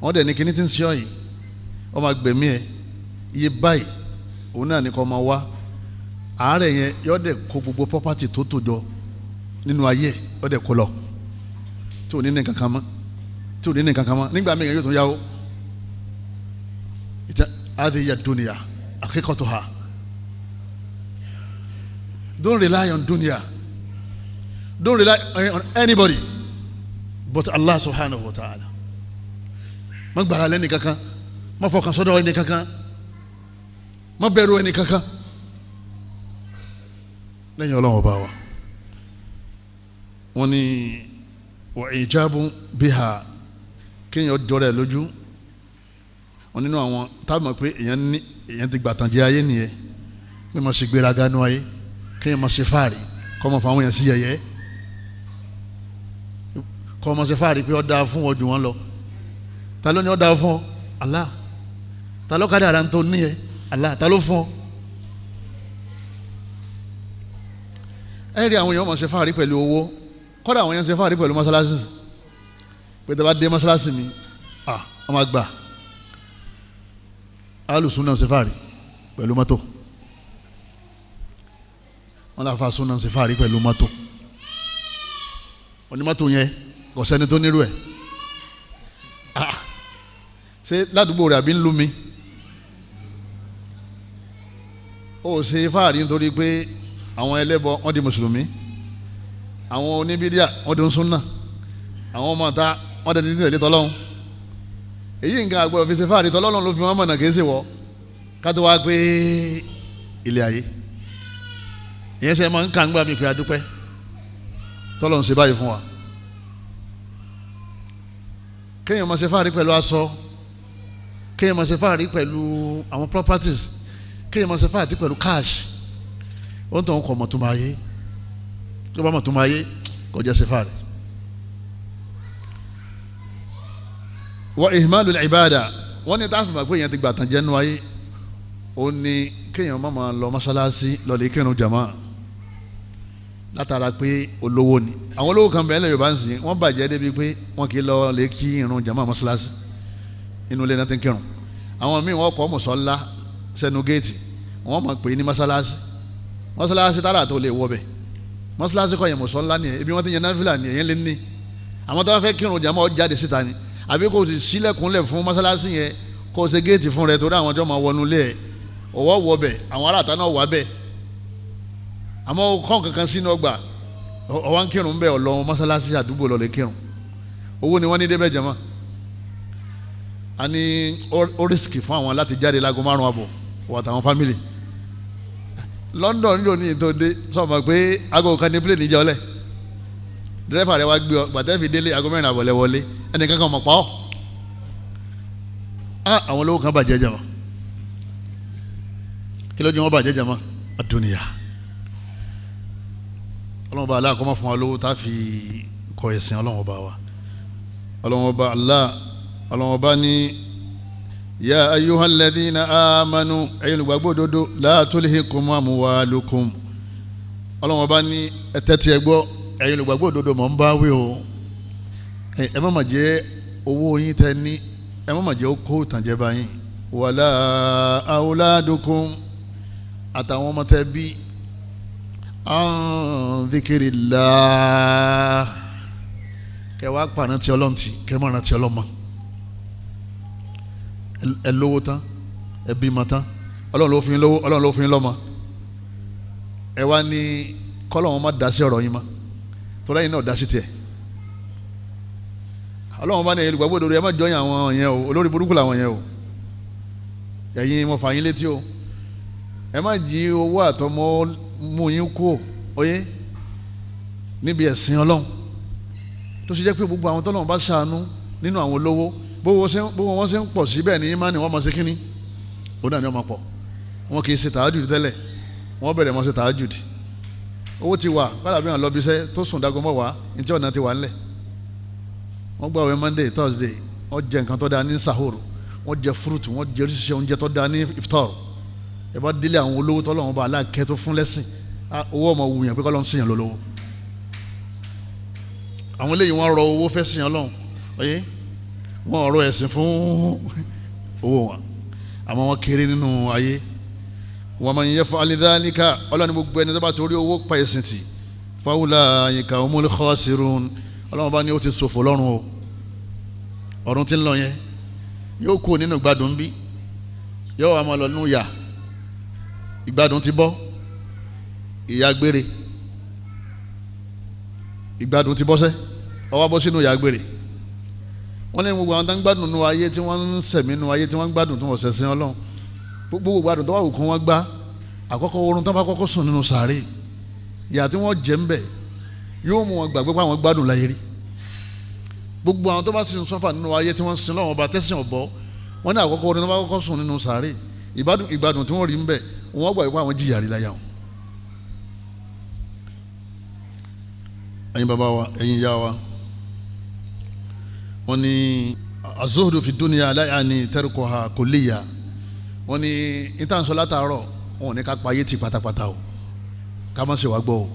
[SPEAKER 3] wọ́n dẹ̀ ní kíní tí ń ṣe ọ́ yìí wọ́n máa gbẹ̀mí ẹ̀ iye báyìí òun náà ní kó máa wá àárẹ̀ yẹn yọ́ dẹ̀ kó gbogbo property tó tò jọ nínú ayé yọ́ dẹ̀ kó lọ tí ò ní ní kankan mọ́ nígbà míì yóò tún yáwó adhiya dunya haqiqatuha don't rely on dunya don't rely on anybody but Allah subhanahu wa ta'ala má gbára lẹ́ni kankan má fọkàn sọ́dọ̀ ẹni kankan má bẹ̀rù ẹni kankan lẹ́yìn ọlọ́run ọba wa wọ́n ní wà ìjábù bíhà kéèyàn jọrọ ẹ̀ lójú wọn nínú àwọn táwọn pé èèyàn ti gbàtàn jẹ ayé nìyẹn pé mo ṣe gbéraga nú ayé kéèyàn mo ṣe fáàrí kọ́ mo fà àwọn èèyàn sí yẹ̀yẹ́ kọ́ mo ṣe fáàrí pé ó dáa fún ọ jù wọ́n lọ ta ló ní ó dáa fún ọ Allah ta ló kádà ara ń tó níyẹ Allah ta ló fún ọ. ẹ rí àwọn èèyàn máa ṣe fáàrí pẹ̀lú owó kọ́dà àwọn èèyàn ṣe fáàrí pẹ̀lú mọ́ṣáláṣí pé tí a bá dé mọ́ṣáláṣí mi wọ́n máa gbà alùsùn náà ṣe fáàrí pẹ̀lú mọ́tò wọ́n náà fa sùn náà ṣe fáàrí pẹ̀lú mọ́tò onímọ́tò yẹn kò sẹ́ni tó nírú ẹ̀ ṣé ládùúgbò rẹ̀ àbí ń lú mi ó ṣe fáàrí nítorí pé àwọn ẹlẹ́bọ wọ́n di mùsùlùmí àwọn oníbídíà wọ́n di súnà àwọn ọmọ ọ̀tá wọ́n dẹ̀ ní tẹ̀lé tọ́lọ́hún èyí nǹkan àgbọ̀rọ̀ fi ṣe fáàrí tọ́lọ́hún ló fi wọ́n mọ̀nà kìí ṣe wọ́ kátó wá pé ilé ayé ìyẹn ṣe máa ń kà ń gbà mí pé adúpẹ́ tọ́lọ́hún ṣe báyìí fún wa kéèyàn máa ṣe fáàrí pẹ̀lú aṣọ kéèyàn máa ṣe fáàrí pẹ̀lú àwọn properties kéèyàn máa ṣe fáàrí pẹ̀lú cash ó ń tàn kọ́ mọ̀ tó máa yé tó bá mọ̀ tó máa yé kò jẹ́ ṣe fáàrí. wa ihmalul ibada wọ́n ní táàfù máa pé èèyàn ti gbà tán jẹ́ nú ayé ó ní kéèyàn má máa lọ mọ́ṣáláṣí lọ́lẹ̀ kírun jàmá látara pé olówó ni àwọn olówó kan bẹ́ẹ̀ lẹ́yìn Yorùbá ń sìn wọ́n bàjẹ́ débi pé wọ́n kì í lọ lè kí irun jàmá mọ́ṣáláṣí inú ilé náà ti ń kírun àwọn míì wọ́n kọ́ mùsọ́lá sẹ́nu géètì wọ́n máa pè é ní mọ́ṣáláṣí tára tó lè wọ bẹ̀ mọ́ṣáláṣí kọ́ yẹn mùsọ́lá ni ebi wọ́n ti yẹn náfìlà ni èyàn lè ní àwọn tó bá fẹ́ kírun jàmá ó jáde síta ni àbí kò sì sílẹ̀kùnlẹ̀ fún mọ́ṣáláṣí yẹn kò ṣe géètì fún rẹ̀ torí àwọn tó máa wọnú ilé ẹ̀ ọwọ́ wọ bẹ̀ àwọn aráàta náà wà bẹ̀ àmọ́ kọ́ kankan sínú ọgbà ọwọ́ ń kírun bẹ́ẹ̀ ọlọ́run mọ́ṣáláṣí àdúgbò lọ lè kírun owó ni wọ́n ní débẹ̀ jàmá a ní ó rísìkì fún àwọn láti jáde láago 5:00 wà táwọn fámìlì London nílò ní ìtòdé sọ̀mọ̀ pé aago kan ní plane níjọ́ lẹ̀ dírẹ́fà rẹ̀ wá gbé ọ gbàtẹ́ fi délé aago 4:30 lẹ wọlé ẹnìkan kan mọ̀ pa ọ́ àwọn olówó kan bàjẹ́ jàmá kí ló ní wọ́n bàjẹ́ jàmá àdúnìyà ọlọ́wọ́n bá Allah kọ́ máa fún wa lówó tá a fi kọ́ ẹ̀sìn ọlọ́wọ́n bá wa ọlọ́wọ́n bá Allah ọlọ́wọ́n bá ní ya ayyuhal ladhina amanu ẹ̀yin olùgbàgbọ́ òdodo la tulhikum amwalukum ọlọ́wọ́n bá ní ẹ̀tẹ́tì ẹgbọ́ ẹ̀yin olùgbàgbọ́ òdodo mọ̀ ń bá wí o ẹ má mà jẹ́ owó yín tẹ ní ẹ má mà jẹ́ kó ìtànjẹ bá yín wala auladukum àtàwọn ọmọ tẹ bí an dhikrillah kẹ wá pa rántí Ọlọ́run tí kẹ má rántí Ọlọ́run ẹ lówó tán ẹ bímọ tán Ọlọ́run ló fi yín lówó Ọlọ́run ló fi yín lọ́mọ ẹ wá ní kọ́lọ́run má dá sí ọ̀rọ̀ yín mọ́ torí ẹ̀yin náà dá sí tiẹ̀ Ọlọ́run bá ní ẹ̀yin olùgbàgbọ́ òdodo ẹ má jọyìn àwọn yẹn o olórí burúkú làwọn yẹn o ẹ̀yin mo fà yín létí o ẹ má jí owó àtọmọ mú yín kú oyé níbi ẹ̀sìn Ọlọ́run tó ṣe jẹ́ pé gbogbo àwọn tọ́lọ́run bá ṣàánú nínú àwọn olówó bówó wọn ṣe ń pọ̀ sí bẹ́ẹ̀ ni ìmánì wọn máa ṣe kínní ó dà ní ọmọ pọ̀ wọn kì í ṣe tààjùd tẹ́lẹ̀ wọn bẹ̀rẹ̀ mọ́ ṣe tààjùd owó ti wà kọ́dà bí wọn lọ bí iṣẹ́ tó sùn dago mọ́ wá ní tí ọ̀nà ti wà ńlẹ̀ wọ́n gbààwẹ̀ Monday Thursday wọ́n jẹ nǹkan tó dáa ní sahoro wọ́n jẹ fúrúùtù wọ́n jẹ oríṣiríṣi oúnjẹ tó dáa ní iftar ẹ bá délé àwọn olówó tọ́lọ́run bá aláàkẹ́ tó fún lẹ́sìn owó ọmọ wùyàn pé kọ́lọ́run sèyàn lólówó àwọn eléyìí wọ́n rọ owó fẹ́ sèyàn lọ́hùn ọyẹ wọ́n rọ ẹ̀sìn fún owó wọn àmọ́ wọ́n kéré nínú ayé wa man yaf'al dhalika ọlọ́ni gbogbo ẹni tó bá torí owó pa ẹ̀sìn tì fa ulaika humul khasirun ọlọ́run bá ní ó ti ṣòfò lọ́run o ọ̀run tí ń lọ yẹn yóò kú nínú ìgbádùn bí yóò wá máa lọ nínú yà ìgbádùn ti bọ́ ìyà gbére ìgbádùn ti bọ́sẹ́ ọwọ́ bọ́ sínú ìyà gbére wọ́n ní gbogbo àwọn tó ń gbádùn nínú ayé tí wọ́n ń sẹ̀mí nínú ayé tí wọ́n ń gbádùn tó wọ́n sẹ̀sìn ọlọ́run gbogbo gbádùn tó wà wù kó wọ́n gbá àkọ́kọ́ oorun tó bá kọ́kọ́ sùn nínú sàárè ìyà tí wọ́n jẹ ń bẹ̀ yóò mú wọn gbàgbé pé àwọn gbádùn láyé rí gbogbo àwọn tó bá sin sọ́fà nínú ayé tí wọ́n sin lọ́wọ́ ọba tẹ́sán ọ̀bọ wọ́n ní àkọ́kọ́ orin tó bá kọ́kọ́ sùn nínú sàárè ìgbádùn tí wọ́n rí ń bẹ̀ wọ́n gbàgbé pé àwọn jìyà rí láyà wọn. ẹ̀yin bàbá wa ẹ̀yin ìyá wa wọ́n ní az-zuhdu fi dunya la yani tarkuha kulliya wọ́n ní ìtànsọ́ látàárọ̀ wọn ò ní ká pa ayé ti pátápátá o ká má ṣe wá gbọ́ o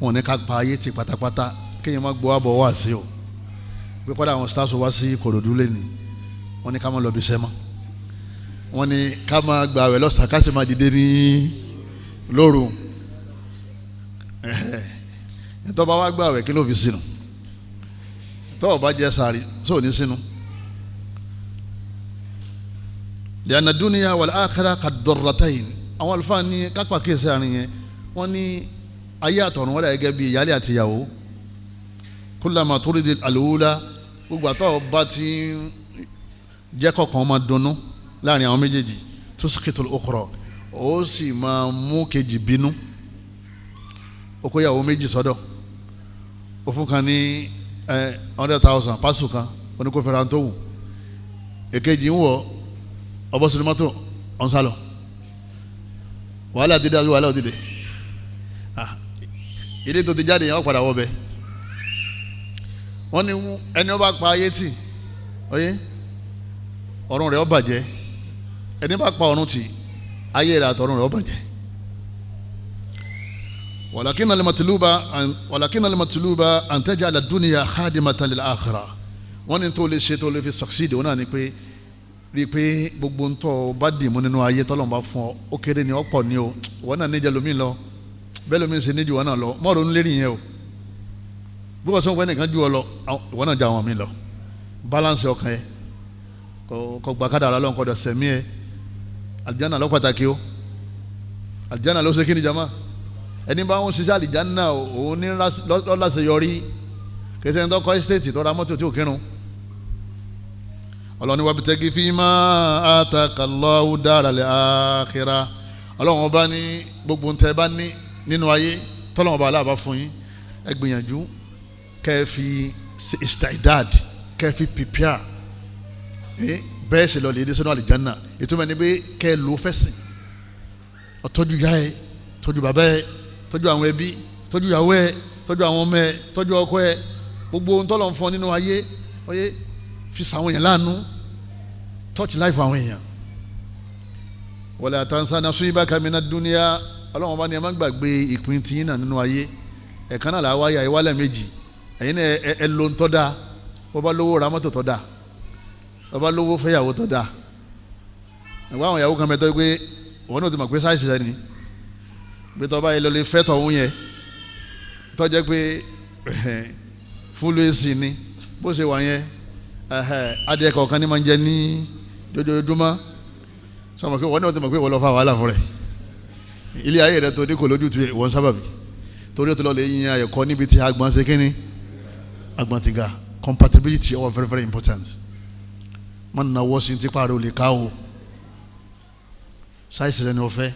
[SPEAKER 3] wọn ò ní ká pa ayé ti pátápátá kéèyàn má gbọ́ àbọ̀ wá sí o pé kọ́dà àwọn stars wá sí Ìkòròdú lẹ́ni wọ́n ní ká má lọ bí iṣẹ́ mọ́ wọ́n ní ká má gba àwẹ̀ lọ́sàn-án ká sì má dìde ní lóru tó bá wá gba àwẹ̀ kí ló fi sínú tó o bá jẹ sààrì tó o ní sínú. li'anna dunya wal akhirah kad-darratayn àwọn àlùfáà ní kápá kéésì àárín yẹn wọ́n ní ayé àtọ̀run wọ́n dà gẹ́gẹ́ bí ìyálé àti ìyàwó kullama turidi al-ula gbogbo àtọ̀ bá ti jẹ́ kọ̀ọ̀kan máa dunnú láàrin àwọn méjèèjì tusqitul ukhra ó sì máa mú kejì bínú ó kó ìyàwó méjì sọ́dọ̀ ó fún kan ní 100,000 pásù kan oníkófẹ́ra tó wù èkejì ń wọ̀ ọbọ̀ sínú mọ́tò ọ̀nsálọ̀ wàhálà ti dé àbí wàhálà ò ti dé ilé tó ti jáde yẹn wọ́n padà wọ́ bẹ́ẹ̀ wọ́n ní ẹni ó bá pa ayé tì oyé ọ̀run rẹ̀ ó bàjẹ́ ẹni bá pa ọ̀run tì ayé rẹ̀ àtọ̀run rẹ̀ ó bàjẹ́ wàlàkínà lè mọ̀tìlúbà an taj'ala ad-dunya khadimatan lil-akhirah wọ́n ní tó lè ṣe tó lè fi succeed wọn náà ni pé rí i pé gbogbo ń tọ́ bá dì mú nínú ayé tọ́lọ́run bá fún ọ ó kéré ni ọ̀pọ̀ ni o wọ́n náà níjẹ́ lómi lọ bẹ́ẹ̀ lómi ṣe níjù wọn náà lọ mọ́ọ̀rọ̀ ń lérí yẹn o bí wọ́n sọ pé nìkan jù ọ lọ wọ́n náà já wọn mi lọ balance ọkàn yẹ kọ gba kádàrá lọ́n kọ́ dọ̀ sẹ̀mí ẹ àlìjáná ló pàtàkì o àlìjáná ló ṣe kí ni jama ẹni bá ń ṣiṣẹ́ àlìjáná òun ní lọ́láṣẹ yọrí kẹsẹ̀ ń tọ́kọ́ estate tọ́ra mọ́tò tí ò kírun ọlọ́ni wabtagi fima ataka Allahu daral akhirah ọlọ́run ọba ní gbogbo ń tẹ́ bá ní nínú ayé tọ́lọ́run ọba aláàbá fún yín ẹ gbìyànjú kẹ́ fi istidad kẹ́ fi prepare bẹ́ẹ̀ sì lọ lè dé sínú àlìjáná ìtumọ̀ ní pé kẹ́ lò fẹ́sìn ọ̀tọ́jú yá ẹ tọ́jú bàbá ẹ tọ́jú àwọn ẹbí tọ́jú ìyàwó ẹ tọ́jú àwọn ọmọ ẹ tọ́jú ọkọ ẹ gbogbo ohun tọ́lọ̀ ń fọ nínú ayé oyé fi sàwọn èèyàn láàánú touch life àwọn èèyàn wala tansa nasibaka minad dunya ọlọ́run bá ní ẹ má gbàgbé ìpín tiyín náà nínú ayé ẹ̀kan náà làá wáyà ìwálẹ̀ méjì ẹ̀yin náà ẹ lo ń tọ́ da bó bá lówó ra mọ́tò tọ́ da bó bá lówó fẹ́yàwó tọ́ da ẹ̀wọ́n àwọn ìyàwó kan mẹ́tọ́ pé òun náà ti mọ̀ pé sáìsì rẹ ni bí tọ́ bá yẹ lọ lè fẹ́ tọ̀ òun yẹn tọ́jẹ́ pé fúlù èsì ni bó ṣe wà yẹn adìẹ kọ̀ọ̀kan ní máa ń jẹ ní dojoojúmọ́ sọmọ pé wọ́n náà ti mọ̀ pé wọ́n lọ fa wàhálà fún rẹ̀ ilé ayé rẹ̀ tó ní kò lójú tu wọ́n sábàbí torí ó ti lọ lè yin ẹ̀kọ́ níbi tí agbọ̀n ṣe kínní agbọ̀n ti ga compatibility are very very important má nà wọ́ sí tipa rẹ̀ ò lè ká o sáìsì rẹ̀ ni o fẹ́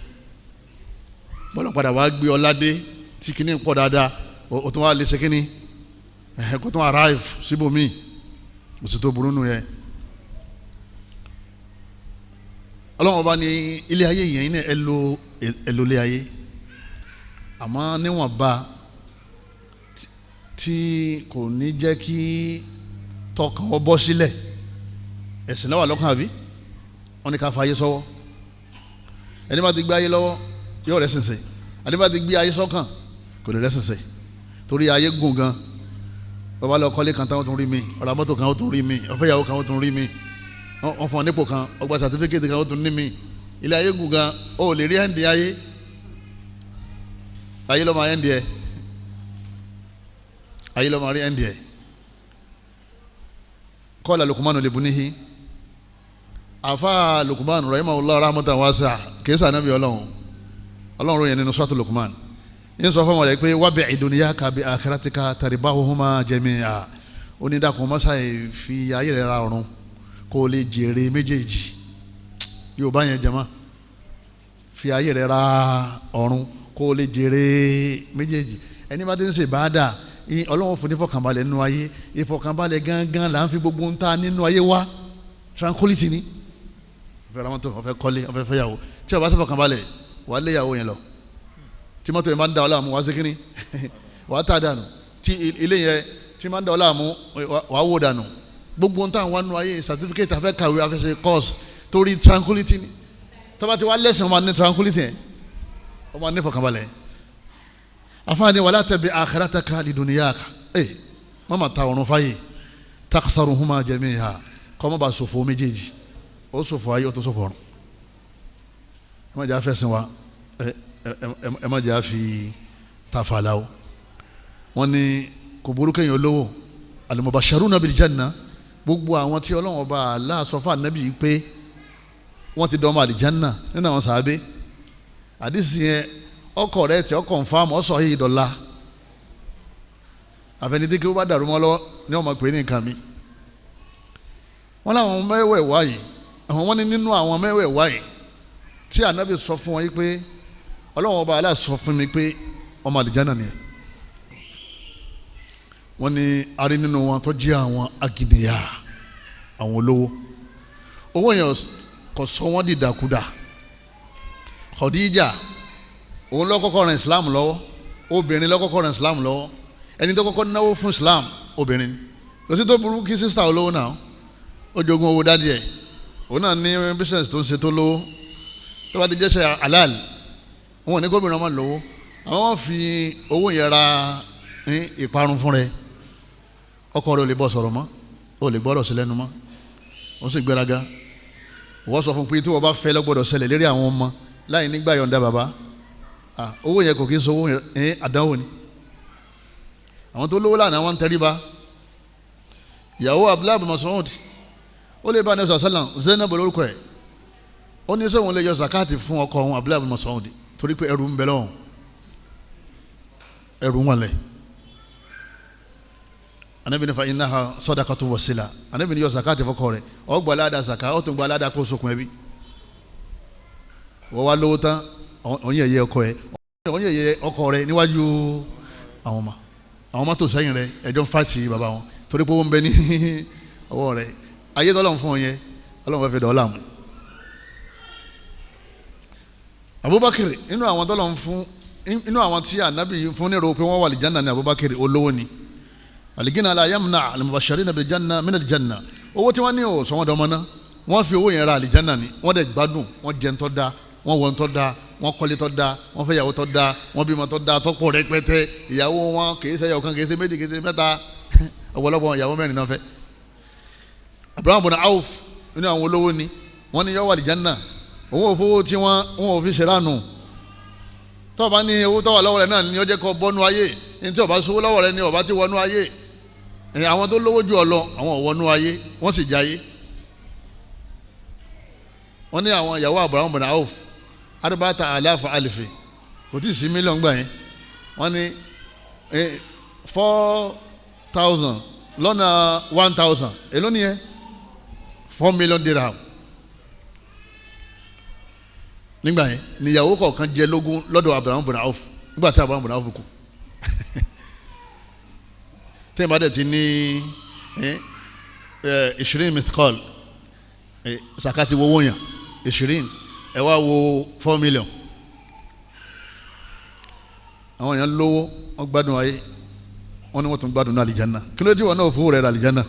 [SPEAKER 3] bọ́lá padà wàá gbé ọ ládé tí kínní pọ̀ dáadáa o tún wá lè ṣe kínní kó tún arrive síbòmíì òsì tó burú nù yẹ ọlọ́run ọba ní ilé ayé yẹn ní ẹ lo ilé ayé àmọ́ níwọ̀n bá tí kò ní jẹ́ kí tọkàn ọ bọ́ sílẹ̀ ẹ̀sìn lọ́wọ́ lọ́kàn àbí wọ́n ní ká fa ayé sọ́wọ́ ẹni bá ti gbé ayé lọ́wọ́ yóò rẹ́ sìnsìn ẹni bá ti gbé ayé sọ́kàn kò lè rẹ́ sìnsìn torí ayé gùn gan bàbá lọ kọ́lé kan táwọn tún rí mi ọ̀rọ̀ mọ́tò kan ó tún rí mi ọ̀fẹ́ ìyàwó kan ó tún rí mi wọ́n fún ọ nípò kan ọgbà sàtífíkẹ́tì kan ó tún ní mi ilé ayé gùn gan ó lè rí ẹ̀ǹdì ayé ló máa ẹ̀ǹdì ẹ̀ ayé ló máa rí ẹ̀ǹdì ẹ̀ qala Luqmanu libunihi àfa Luqmanu rahimahullah rahmatan wasi'a kìí sànábì ọlọ́run yẹn nínú suratu Luqman yín sọ fún wọn rẹ pé wabi'i dunyaka bi akhiratika taribahuhuma jami'a onídàkùn mọ́sá yìí fi ayé rẹ̀ ra ọ̀run kó o lè jèrè méjèèjì yóò bá yẹn jẹ́mọ́ fi ayé rẹ̀ ra ọ̀run kó o lè jèrè méjèèjì ẹni bá ti ń ṣe báadà ọlọ́run fún ní ìfọkànbalẹ̀ nínú ayé ìfọkànbalẹ̀ gángan là ń fi gbogbo ń ta nínú ayé wá tranquility ni ọ̀fẹ́ ramọ́tò ọ̀fẹ́ kọ́lé ọ̀fẹ́ fẹ́yàwó tí o bá ṣe fọkànbalẹ̀ wà á lé ìyàwó yẹn lọ tí mọ́tò yẹn máa ń da ọ láàmú wá sí kínní wà á tà dànù tí ilé yẹn tí máa ń da ọ láàmú wà á wò dànù gbogbo ń tàn wá nínú ayé certificate afẹ́ kàwé afẹ́ ṣe course torí tranquility ni tọ́ba ti wá lẹ́sìn ọmọ ní tranquility yẹn ọmọ ní fọkànbalẹ̀ afaani wala tabi akhirataka lidunyaka mama ta ọ̀run fáyé taksaruhuma jamiha kọ́ mọ́ bá sòfò méjèèjì ó sòfò ayé ó tó sòfò ọ̀run ẹ má jẹ́ afẹ́sìn wa ẹ má jẹ́ àfi tafàlà o wọ́n ní kò burú kéèyàn olówó al-mubashsharuna bil janna gbogbo àwọn tí Ọlọ́run ọba aláàsọfà nàbì pé wọ́n ti dọ́mọ àlìjánná nínú àwọn sàábé àdìsí yẹn ọkọ̀ rẹ̀ tí ọkọ̀ nfàmù ọ̀sọ̀ yìí dọ̀la àfẹnití kí wọ́n bá dàrú mọ́ lọ́wọ́ ní ọmọ pé ní nǹkan mi wọ́n láwọn mẹ́wẹ̀ẹ́ wáyé wọ́n ní nínú àwọn mẹ́wẹ̀ẹ́ wáyé tí ànábì sọ fún wọn yìí pé Ọlọ́run ọba aláà sọ fún mi pé ọmọ àlìjánà ni wọ́n ní arí nínú wọn tó jẹ́ àwọn agìnìyà àwọn olówó owó yẹn kò sọ wọ́n di dàkúdà. Khadija òun ló kọ́kọ́ ran Islam lọ́wọ́, obìnrin ló kọ́kọ́ ran Islam lọ́wọ́, ẹni tó kọ́kọ́ náwó fún Islam obìnrin. Kò sí tó burú kí sísá olówó náà ó jogún owó dádì ẹ̀, òun náà ní business tó ń ṣe tó lówó, tó bá ti jẹ́ ṣe halal wọn ò ní gómìnà ọmọ lówó, àwọn fi owó yẹn ra ìparun fún rẹ. Ọkọ rẹ ò lè bọ́ sọ̀rọ̀ mọ́, ò lè gbọ́dọ̀ sí lẹ́nu mọ́, ó sì gbéraga. wọ́n sọ fún pé tí wọ́n bá fẹ́ lọ́gbọ́dọ̀ ṣẹlẹ̀ lérí àwọn ọmọ láì nígbà yọ̀ǹda bàbá. Owó yẹn kò kí n sọ owó yẹn àdánwò ni. Àwọn tó lówó lánàá wọ́n ń tẹríba. Ìyàwó Abdullahi bin Mas'ud ó lè bá Ànábì sallam Zainab lórúkọ ẹ̀, ó ní sẹ́wọ̀n lè yọ zakati fún ọkọ òun Abdullahi bin Mas'ud torí pé ẹrù ń bẹ lọ́wọ́, ẹrù wọn lẹ̀. Ànábì ní fa innaha sadaqatu wasila, Ànábì ní yọ zakati fọkọ rẹ̀, ó gba aládàá zaka, ó tún gba aládàá kó sokùn ẹbí. Wọ́n wá lówó tán òun yẹ̀yẹ́ ọkọ ẹ̀, òun yẹ̀yẹ́ ọkọ rẹ̀ níwájú àwọn ọmọ tó sẹ́yìn rẹ̀ ẹjọ́ ń fàtì bàbá wọn torí pé ó ń bẹ ní ọwọ́ rẹ̀. Ayé tọ́lọ́run fún ọ yẹn Ọlọ́run fẹ́ fi dọ̀ ọ́ láàmú. Abubakar inú àwọn tọ́lọ́run fún, inú àwọn tí Ànábì fún ní ro pé wọ́n wà lí janna ní Abubakar olówó ni. Al-ghina la yamna al-mubashirina bil janna min al-janna. Owó tí wọ́n ní ò sọ wọ́n dọ́mọ ná, wọ́n fi owó yẹn ra àlìjánà ni, wọ́n dẹ̀ gbádùn, wọ́n jẹun tó dáa, wọ́n wọ̀ tó dáa, wọ́n kọ́lé tó dáa, wọ́n fẹ́ ìyàwó tó dáa, wọ́n bímọ tó dáa, tọ́pọ̀ rẹpẹtẹ. Ìyàwó wọn kìí ṣe ìyàwó kan, kìí ṣe méjì, kìí ṣe mẹ́ta, ọ̀pọ̀lọpọ̀ ìyàwó mẹ́rin náà fẹ́. Abraham bin Auf inú àwọn olówó ni, wọ́n ní yọ wà àlìjánà, òun ò fowó tí wọ́n ò fi ṣèrànù. Tó bá ní owó tó wà lọ́wọ́ rẹ̀ náà ni ó jẹ́ kó bọ́nú ayé, ní tí ó bá sówó lọ́wọ́ rẹ̀ ni ó bá ti wọnú ayé. Àwọn tó lówó jù ọ lọ àwọn ò wọnú ayé, wọ́n sì jayé. Wọ́n ní àwọn ìyàwó Abraham bin Auf arba'ata alafa alifi, kò tí ì sí mílíọ̀nù gbà yẹn. Wọ́n ní 4,000 lọ́nà 1,000 èló ni yẹn 4 million dirham. Nígbà yẹn níyàwó kọ̀ọ̀kan jẹ lógún lọ́dọ̀ Abraham bin Auf nígbà tí Abraham bin Auf kú. Tẹ́yìn bá dẹ̀ ti ní 20 mithqal sakati wo wọ́nyà 20 ẹ wá wo 4 million. Àwọn èèyàn lówó wọ́n gbádùn ayé, wọ́n ní wọ́n tún gbádùn náà àlìjáná. Kí ló dé wọn náà fowó rẹ̀ rà àlìjáná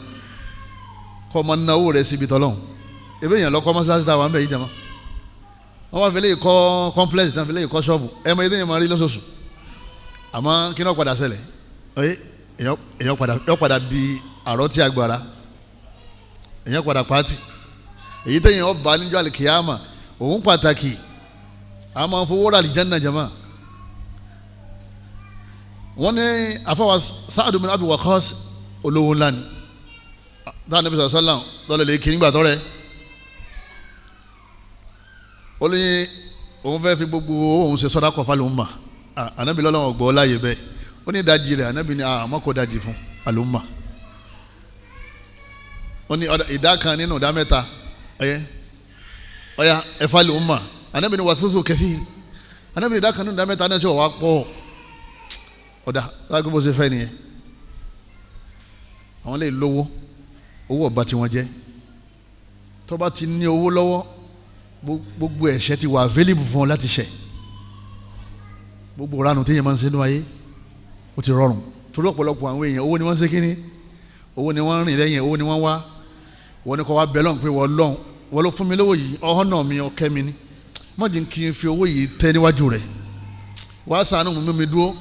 [SPEAKER 3] kọ́ ọmọ náwó rẹ̀ síbi tọ́lọ́hún. Ebe èèyàn lọ́kọ́ mọ́sálásí táwọn àmì ìjàmá, wọ́n wá fẹ́lẹ́ kọ́ complex náà, fẹ́lẹ́ kọ́ ṣọ́ọ̀bù, ẹ mọ ètò yẹn máa rí lóṣooṣù. Àmọ́ kí náà padà ṣẹlẹ̀ èèyàn padà di àrọ́tí agbára, èèyàn padà pàtì. Èyí tẹ̀yìn ọba níjọ́ àlìkìyàmà òun pàtàkì, a máa fowó rà àlìjáná jama. Wọ́n ní àfọwọ́ Sa'ad bin Abi Waqqas olówó ńlá ni, dáa Nabi sallallahu alaihi wasallam lọ́lẹ̀ lè kí nígbà tọ́rẹ́. Ó ní òun fẹ́ fi gbogbo òun ṣe sàdákà fálùmà. Ànábì lọ́lọ́wọ́ gbọ́ láàyè bẹ́ẹ̀, ó ní ìdajì rẹ̀, Ànábì ní àmọ́ kò dajì fún àlùmà. Ó ní ìdá kan nínú ìdá mẹ́ta ọ̀ya ẹ̀fà àlùmà. Ànábì ní wàthúthù kathir, Ànábì ní ìdá kan nínú ìdá mẹ́ta náà ṣe wà pọ̀ ọ̀dà lágbó bó ṣe fẹ́ nìyẹn. Àwọn lè lówó, owó ọba tí wọ́n jẹ́, tó bá ti ní owó lọ́wọ́ gbogbo ẹ̀ṣẹ̀ ti wà available fún ọ láti ṣẹ̀. Gbogbo ránù téèyàn máa ń ṣe ní ayé ó ti rọrùn torí ọ̀pọ̀lọpọ̀ àwọn èèyàn owó ni wọ́n ń ṣe kíní, owó ni wọ́n ń rìn lẹ́yìn, owó ni wọ́n wá. Wọ́n ní kọ́ wá bẹ̀ lọ́hùn pé wọ́n lọ́hùn wọ́n ló fún mi lówó yìí, ọ̀hún náà mi ọ̀kẹ́ mi ni, má jẹ́ kí n fi owó yìí tẹ́ níwájú rẹ̀, wàá ṣàánú mi dúró.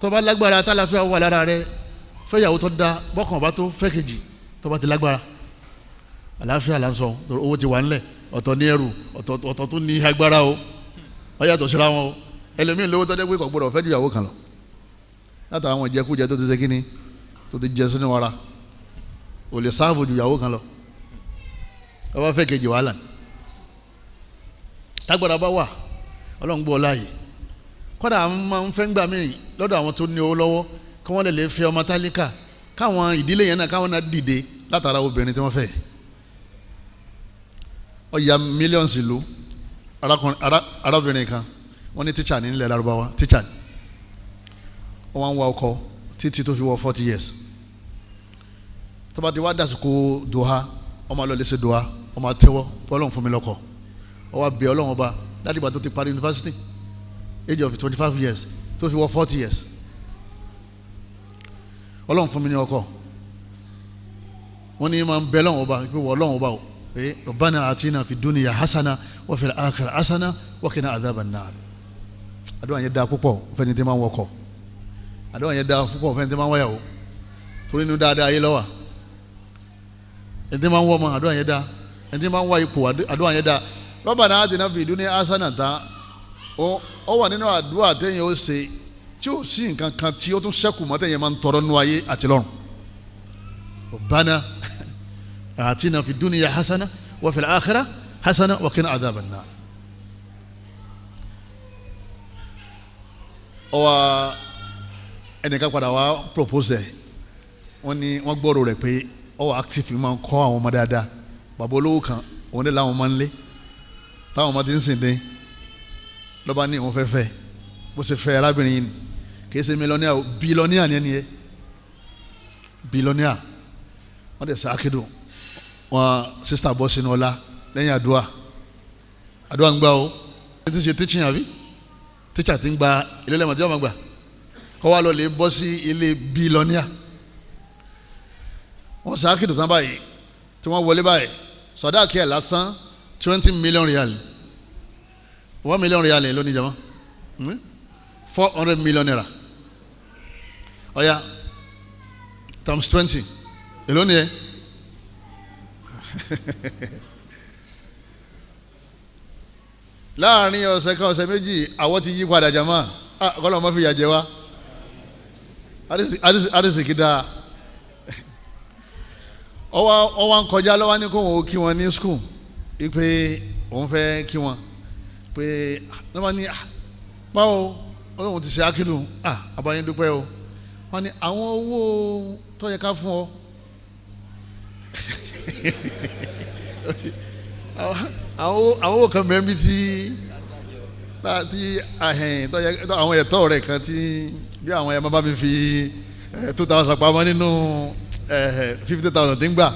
[SPEAKER 3] Tó bá lágbára tálàfíà wà lára rẹ̀, fẹ́yàwó tó dá bọ́kàn bá tó fẹ́ kejì, tó bá ti lágbára àlàáfíà là ń sọ, owó ti wà ńlẹ̀, ọ̀tọ̀ ní ẹrù, ọ̀tọ̀ tó ní agbára o, ó yàtọ̀ síra wọn o. Ẹlòmíì lówó tó dé pé kò gbọdọ̀ fẹ́ ju ìyàwó kan lọ látara àwọn ìjẹkújẹ tó ti ṣe kíní tó ti jẹ sínú ara, ò lè sáàbù ju ìyàwó kan lọ, ó bá fẹ́ kejì wàhálà ni. Tágbára bá wà Ọlọ́run gbọ́ láàyè, kọ́dà àwọn máa ń fẹ́ ń gbà mí lọ́dọ̀ àwọn tó ní owó lọ́wọ́ kí wọ́n lè fẹ́ ọmọ tálíkà, káwọn ìdílé yẹn náà káwọn náà dìde látara obìnrin tí wọ́n fẹ́. Ó ya mílíọ̀nù ìlú arábìnrin kan, wọ́n ní tíṣà ní ilẹ̀ Lárúbáwá, tíṣà ní wọ́n wá ọkọ títí tó fi wọ 40 years. Tó bá ti wá dàsìkò dùhà ọmọ lọ lè ṣe dùá ọmọ àtẹ́wọ́ Ọlọ́run fún mi lọ́kọ ó wá bẹ̀ Ọlọ́run ọba láti ìgbà tó ti parí university age of 25 years tó fi wọ 40 years Ọlọ́run fún mi ní ọkọ wọ́n ní máa ń bẹ̀ Ọlọ́run ọba pé wọ́n Ọlọ́run ọba o pé Rabbana atina fi dunya hasana wa fil akhirati hasana wa qina adhaban nar àdúrà yẹn dáa púpọ̀ fẹ́ni tí máa ń wọkọ̀ àdúrà yẹn dáa púpọ̀ fẹ́ni tí máa ń wáyàwó torí inú dáadáa ayé lọ́wọ́ ẹni tí máa ń wọ́ ọmọ àdúrà yẹn dáa ẹni tí máa ń wá ipò àdúrà yẹn dáa Rabbana atina fi dunya hasana ta ó wà nínú àdúrà téèyàn ó ṣe tí ó sì nǹkan kan tí ó tún ṣẹ́kù mọ́ téèyàn máa ń tọrọ nínú ayé àti lọ́run Rabbana atina fi dunya hasana wa fil akhirati hasana wa qina adhaban nar. ọwọ́ ẹnìkan padà wá propose ẹ̀ wọ́n ní wọ́n gbọ́rọ̀ rẹ̀ pé ọwọ́ active máa ń kọ́ àwọn ọmọ dáadáa bàbá olówó kan òun ní làwọn máa ń lé táwọn ọmọ ti ń sìn dín lọ́ba ní òun fẹ́fẹ́ bó ṣe fẹ́ arábìnrin yìí kìí ṣe mílíọ̀nìà bílíọ̀nìà ni ẹni yẹ bílíọ̀nìà wọ́n dẹ̀ sáàkìdùn wọn sísítà bọ́ sínú ọlá lẹ́yìn àdúrà ń gbà ó ẹ ti ṣe teaching àbí tíṣà ti ń gba ilé lẹ́mọ̀ tí wọ́n máa gbà kọ́ wa lọ lè bọ́ sí ilé bílíọ̀nìà wọ́n sáàkìdùn tán báyìí tí wọ́n wọlé báyìí sọ̀dáàkì ẹ̀ lásán 20 million real 1 million real lónìí jama 400 million naira ọ̀ya times 20 èló ni ẹ láàrin ọ̀sẹ̀ kan ọ̀sẹ̀ méjì àwọ̀ ti yí padà jama kọ́lọ̀ mọ́ fi yà jẹ wá arísìkí dáa ọwọ́ ń kọjá lọ́wọ́ ní kó wọn kí wọn ní skul pé òun fẹ́ kí wọn pé wọ́n ní báwo Ọlọ́run ti ṣe ákìlù àbáyé dúpẹ́ o wọ́n ní àwọn owó tó yẹ ká fún ọ àwọn owó kan mẹ́rin bí àwọn ẹ̀tọ́ rẹ̀ kan tí bí àwọn ẹ̀ máa bá mi fi 2,000 pamọ́ nínú 50,000 tí ń gbà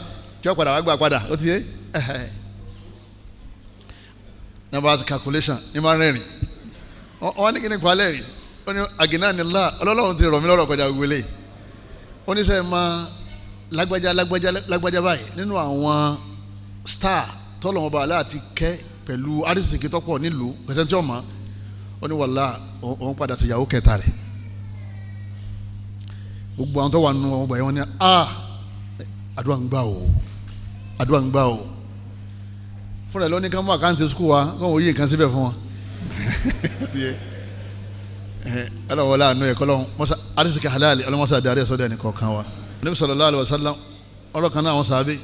[SPEAKER 3] kí wọ́n padà wá gbà padà ó ti yé number calculation ní máa rẹ́rìn wọ́n ní kí ni kọ́ lẹ́rìn ó ní àgìnà nílá Ọlọ́run ti rọ̀ mí lọ́rọ̀ kọjá gbélé ó ní sẹ́yìn máa lágbájá báyìí nínú àwọn star tọ́lọ́wọ́n bá aláàtí kẹ́ pẹ̀lú arísìkí tọ́pọ̀ nílùú pẹ̀tẹ́ntì ọ̀mọ́ ó ní wàlá òun padà sí ìyàwó kẹta rẹ̀ gbogbo àwọn tó wà nínú ọmọ bàyẹ̀ wọn ní àdúrà ń gbà o fúnra ẹ̀ lóní ká mú àkáǹtì skul wa kó wọ́n yí nǹkan síbẹ̀ fún wọn ọlọ́wọ́lá àánú ẹ̀kọ́ lọ́wọ́ mọ́sá arísìkí halal ọlọ́mọ́sá darí ẹ̀sọ́ dẹ̀ ní kọ̀ọ̀kan wa Ànábì sallallahu alaihi wasallam ọ̀rọ̀ kan náà àwọn sàábé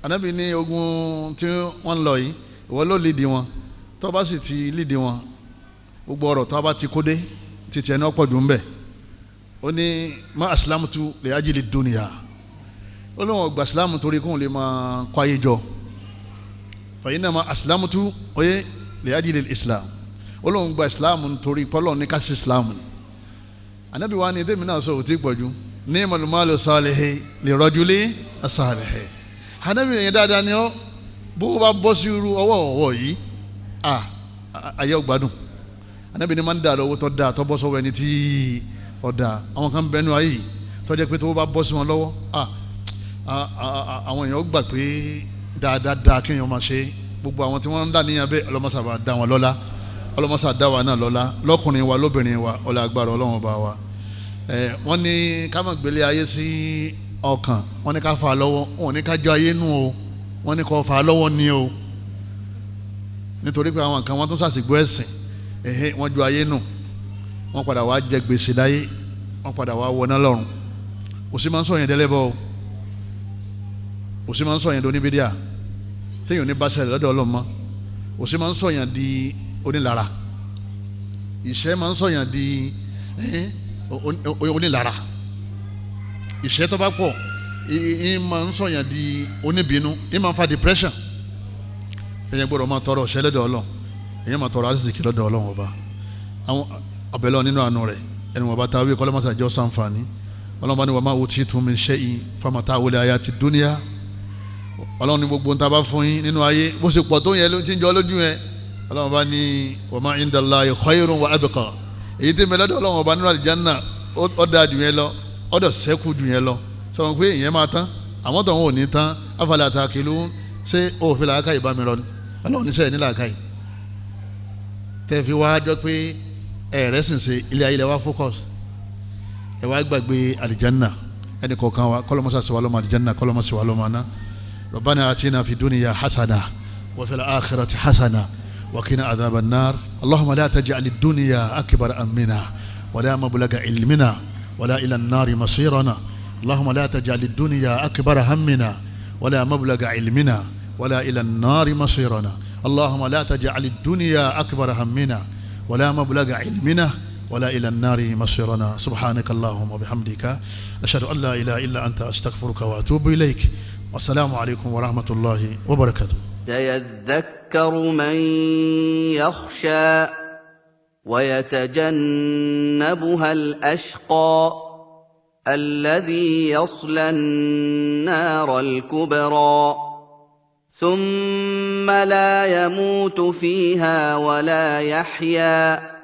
[SPEAKER 3] Ànábì ní ogun tí wọ́n ń lọ yìí ìwọ ló lídì wọn tó bá sì ti lídì wọn gbogbo ọ̀rọ̀ tó bá ti kó dé títí ẹni ọ̀pọ̀ jù ń bẹ̀ ó ní má aslamtu li ajli dunya ó lóun gba islam torí kóun lè máa kọ́ ayé jọ fa innama aslamtu oyè li ajli islam ó lóun gba islam torí pọ́lọ́ ní ká sí islam ni Ànábì wa ni tèmi náà sọ òtí pọ̀jù ni'mal malu salihi li rajuli salihi Ànábì yẹn dáadáa ni ó bó bá bọ́ sí irú ọwọ́ yìí ayé ọgbádùn Ànábì ni máa ń dà lọ́wọ́ tó dáa tó bọ́ sọ́wọ́ ẹni tí ọ̀dà àwọn kan bẹnu ayé tó jẹ́ pé tó bá bọ́ sí wọn lọ́wọ́ àwọn èèyàn gbà pé dáadáa kéèyàn máa ṣe gbogbo àwọn tí wọ́n ń dà níyàn bẹ́ẹ̀ ọlọ́mọṣà bá dá wọn lọ́lá ọlọ́mọṣà dá wa náà lọ́lá lọ́kùnrin wa lóbìnrin wa ọlá agbára Ọlọ́run bá wa wọ́n ní ká má gbélé ayé sí ọkàn wọ́n ní ká fà á lọ́wọ́ wọ́n ní ká jọ ayé nù o wọ́n ní kó fà á lọ́wọ́ ní o nítorí pé àwọn kan wọ́n tún ṣàṣìgbó ẹ̀sìn wọ́n ju ayé nù wọ́n padà wá jẹ gbèsè láyé wọ́n padà wá wọná lọ́run òsì máa ń sọ yẹn dẹ́lẹ́bọ̀ òsì máa ń sọ yẹn di oníbídíà téèyàn ní bá ṣẹlẹ̀ lọ́dọ̀ ọlọ́mọ òsì máa ń sọ yẹn di onílara ìṣẹ́ máa ń sọ yẹn di onílara ìṣẹ́ tó bá pọ̀ ìyẹn máa ń sọ yẹn di oníbínú ìyẹn máa ń fa depression èyàn gbọ́dọ̀ máa tọrọ ọ̀ṣẹ́ lọ́dọ̀ Ọlọ́run èyàn máa tọrọ àrísìkí lọ́dọ̀ Ọlọ́run ọba àwọn ọ̀bẹ̀lọ́ nínú àánú rẹ̀ ẹni wọ́n bá ta wí kọ́lọ́mọ́sá jọ sànfàní Ọlọ́run bá ní wa ma utitum min shay'in famata'ul hayati dunya ọlọ́run ní gbogbo nta bá fún yín nínú ayé bó ṣe pọ̀ tó yẹn ló ti ń jọ lójú yẹn ọlọ́run bá ní wa ma indallahi khayrun wa abqa èyí tí mi lọ́dọ̀ ọlọ́run ọba nínú àlìjánnà ó dáa jù yẹn lọ ó dọ̀ sẹ́kù jù yẹn lọ sọ wọn pé ìyẹn máa tán àwọn tó ń wò ní tán afala taqilun ṣé òfin làákàyè bá mi lọ ọlọ́run ní sẹ́yìn ní làákàyè tẹ́ fi wá jọ pé ẹ̀rẹ́ sìn ṣe ilé ayé lẹ wá focus ẹ wá gbàgbé àlìjánnà ẹnì kọ̀ọ̀kan wa kọ́lọ́mọ́sá sí wa lọ́mọ àlìjánnà kọ́lọ́mọ́sá sí wa lọ́mọ aná ربنا آتنا في الدنيا حسنة وفي الآخرة حسنة وقنا عذاب النار اللهم لا تجعل الدنيا أكبر همنا ولا مبلغ علمنا ولا إلى النار مصيرنا اللهم لا تجعل الدنيا أكبر همنا ولا مبلغ علمنا ولا إلى النار مصيرنا اللهم لا تجعل الدنيا أكبر همنا ولا مبلغ علمنا ولا إلى النار مصيرنا سبحانك اللهم وبحمدك أشهد أن لا إله إلا أنت أستغفرك وأتوب إليك والسلام عليكم ورحمة الله وبركاته.
[SPEAKER 1] سيذكر من يخشى ويتجنبها الأشقى الذي يصلى النار الكبرى ثم لا يموت فيها ولا يحيا